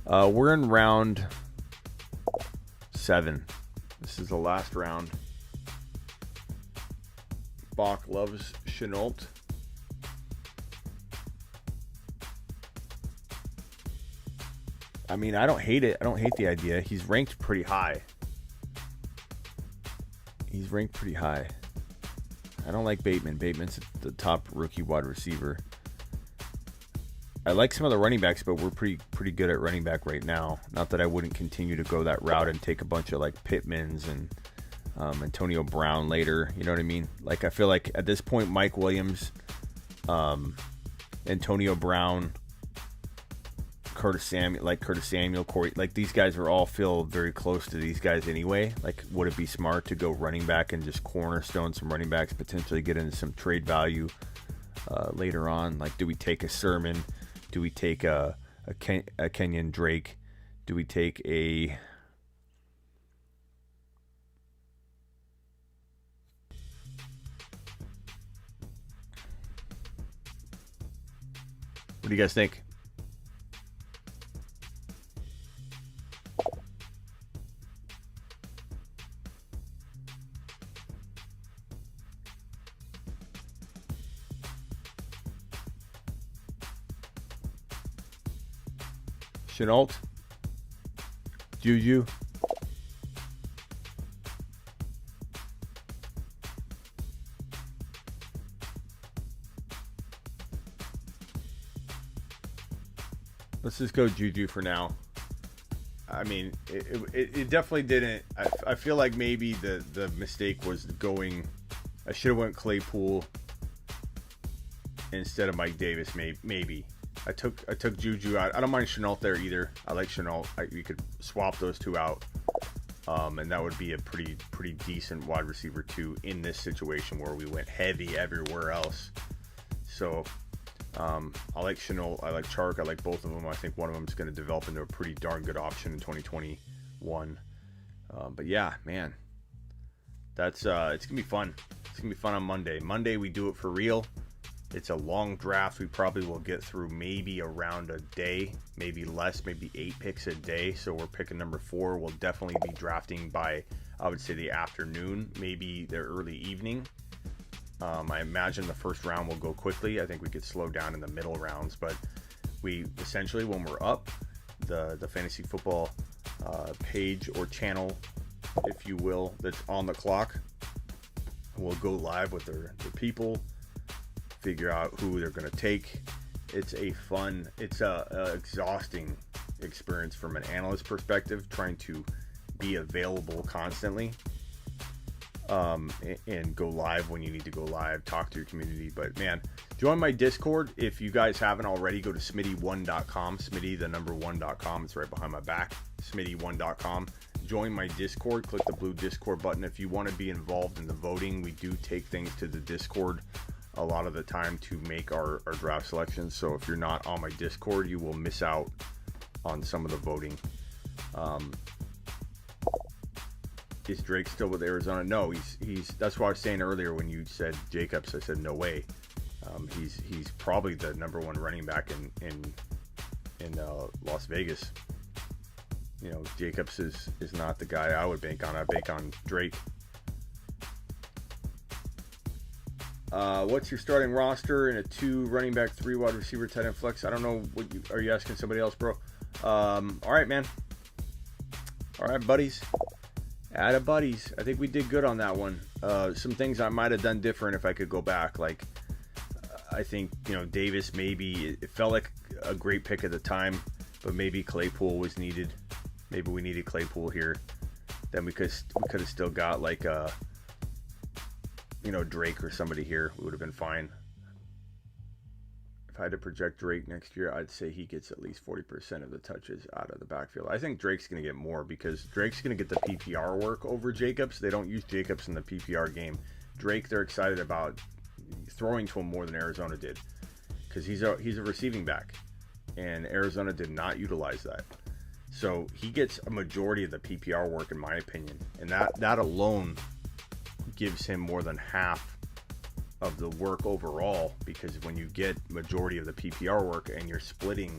We're in round 7. This is the last round. Bach loves Chenault. I mean, I don't hate it. I don't hate the idea. He's ranked pretty high. I don't like Bateman. Bateman's the top rookie wide receiver. I like some of the running backs, but we're pretty good at running back right now. Not that I wouldn't continue to go that route and take a bunch of like Pittmans and Antonio Brown later. You know what I mean? Like, I feel like at this point, Mike Williams, Antonio Brown, Curtis Samuel, Corey, like these guys are all feel very close to these guys anyway. Like, would it be smart to go running back and just cornerstone some running backs, potentially get into some trade value later on? Like, do we take a Sermon? Do we take a Kenyon Drake? Do we take a what do you guys think? Chenault, Juju, let's just go Juju for now. I mean, it definitely didn't. I feel like maybe the mistake was going. I should have went Claypool instead of Mike Davis. Maybe. I took Juju out. I don't mind Chenault there either. I like Chenault. You could swap those two out, and that would be a pretty decent wide receiver 2 in this situation where we went heavy everywhere else. So I like Chenault. I like Chark. I like both of them. I think one of them is going to develop into a pretty darn good option in 2021. But yeah, man, that's it's gonna be fun. It's gonna be fun on Monday. Monday we do it for real. It's a long draft. We probably will get through maybe around a day, maybe less, maybe 8 picks a day. So we're picking number 4. We'll definitely be drafting by, I would say, the afternoon, maybe the early evening. I imagine the first round will go quickly. I think we could slow down in the middle rounds, but we essentially, when we're up, the fantasy football page or channel, if you will, that's on the clock, will go live with their people. Figure out who they're going to take. It's a exhausting experience from an analyst perspective, trying to be available constantly and go live when you need to go live, talk to your community. But man, join my Discord if you guys haven't already. Go to smitty1.com, Smitty the number 1.com. It's right behind my back, smitty1.com. Join my Discord. Click the blue Discord button if you want to be involved in the voting. We do take things to the Discord a lot of the time to make our draft selections. So if you're not on my Discord, you will miss out on some of the voting. Is Drake still with Arizona? No, he's that's what I was saying earlier when you said Jacobs. I said no way. He's probably the number 1 running back in Las Vegas. You know, Jacobs is not the guy I would bank on. I bank on Drake. What's your starting roster in a 2 running back, 3 wide receiver, tight end flex? I don't know. Are you asking somebody else, bro? All right, man. All right, buddies. Atta buddies. I think we did good on that one. Some things I might have done different if I could go back. Like, I think, Davis, maybe it felt like a great pick at the time, but maybe Claypool was needed. Maybe we needed Claypool here. Then we could have still got like Drake or somebody here. We would have been fine. If I had to project Drake next year, I'd say he gets at least 40% of the touches out of the backfield. I think Drake's going to get more because Drake's going to get the PPR work over Jacobs. They don't use Jacobs in the PPR game. Drake, they're excited about throwing to him more than Arizona did because he's a receiving back, and Arizona did not utilize that. So he gets a majority of the PPR work, in my opinion, and that alone gives him more than half of the work overall, because when you get majority of the PPR work and you're splitting,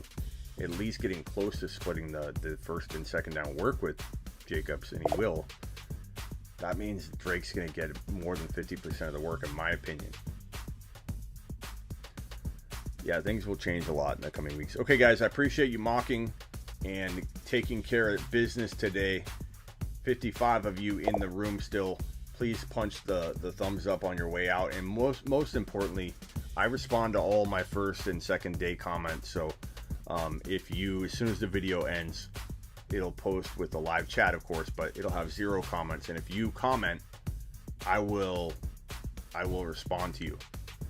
at least getting close to splitting the first and second down work with Jacobs, and he will, that means Drake's going to get more than 50% of the work, in my opinion. Yeah, things will change a lot in the coming weeks. Okay, guys, I appreciate you mocking and taking care of business today. 55 of you in the room still. Please punch the thumbs up on your way out. And most importantly, I respond to all my first and second day comments. So if you, as soon as the video ends, it'll post with the live chat, of course, but it'll have 0 comments. And if you comment, I will respond to you.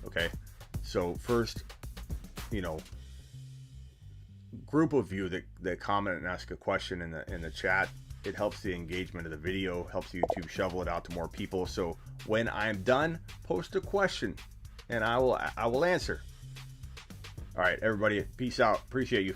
Okay. So first, group of you that comment and ask a question in the chat, it helps the engagement of the video, helps YouTube shovel it out to more people. So when I'm done, post a question and I will answer. All right, everybody, peace out. Appreciate you.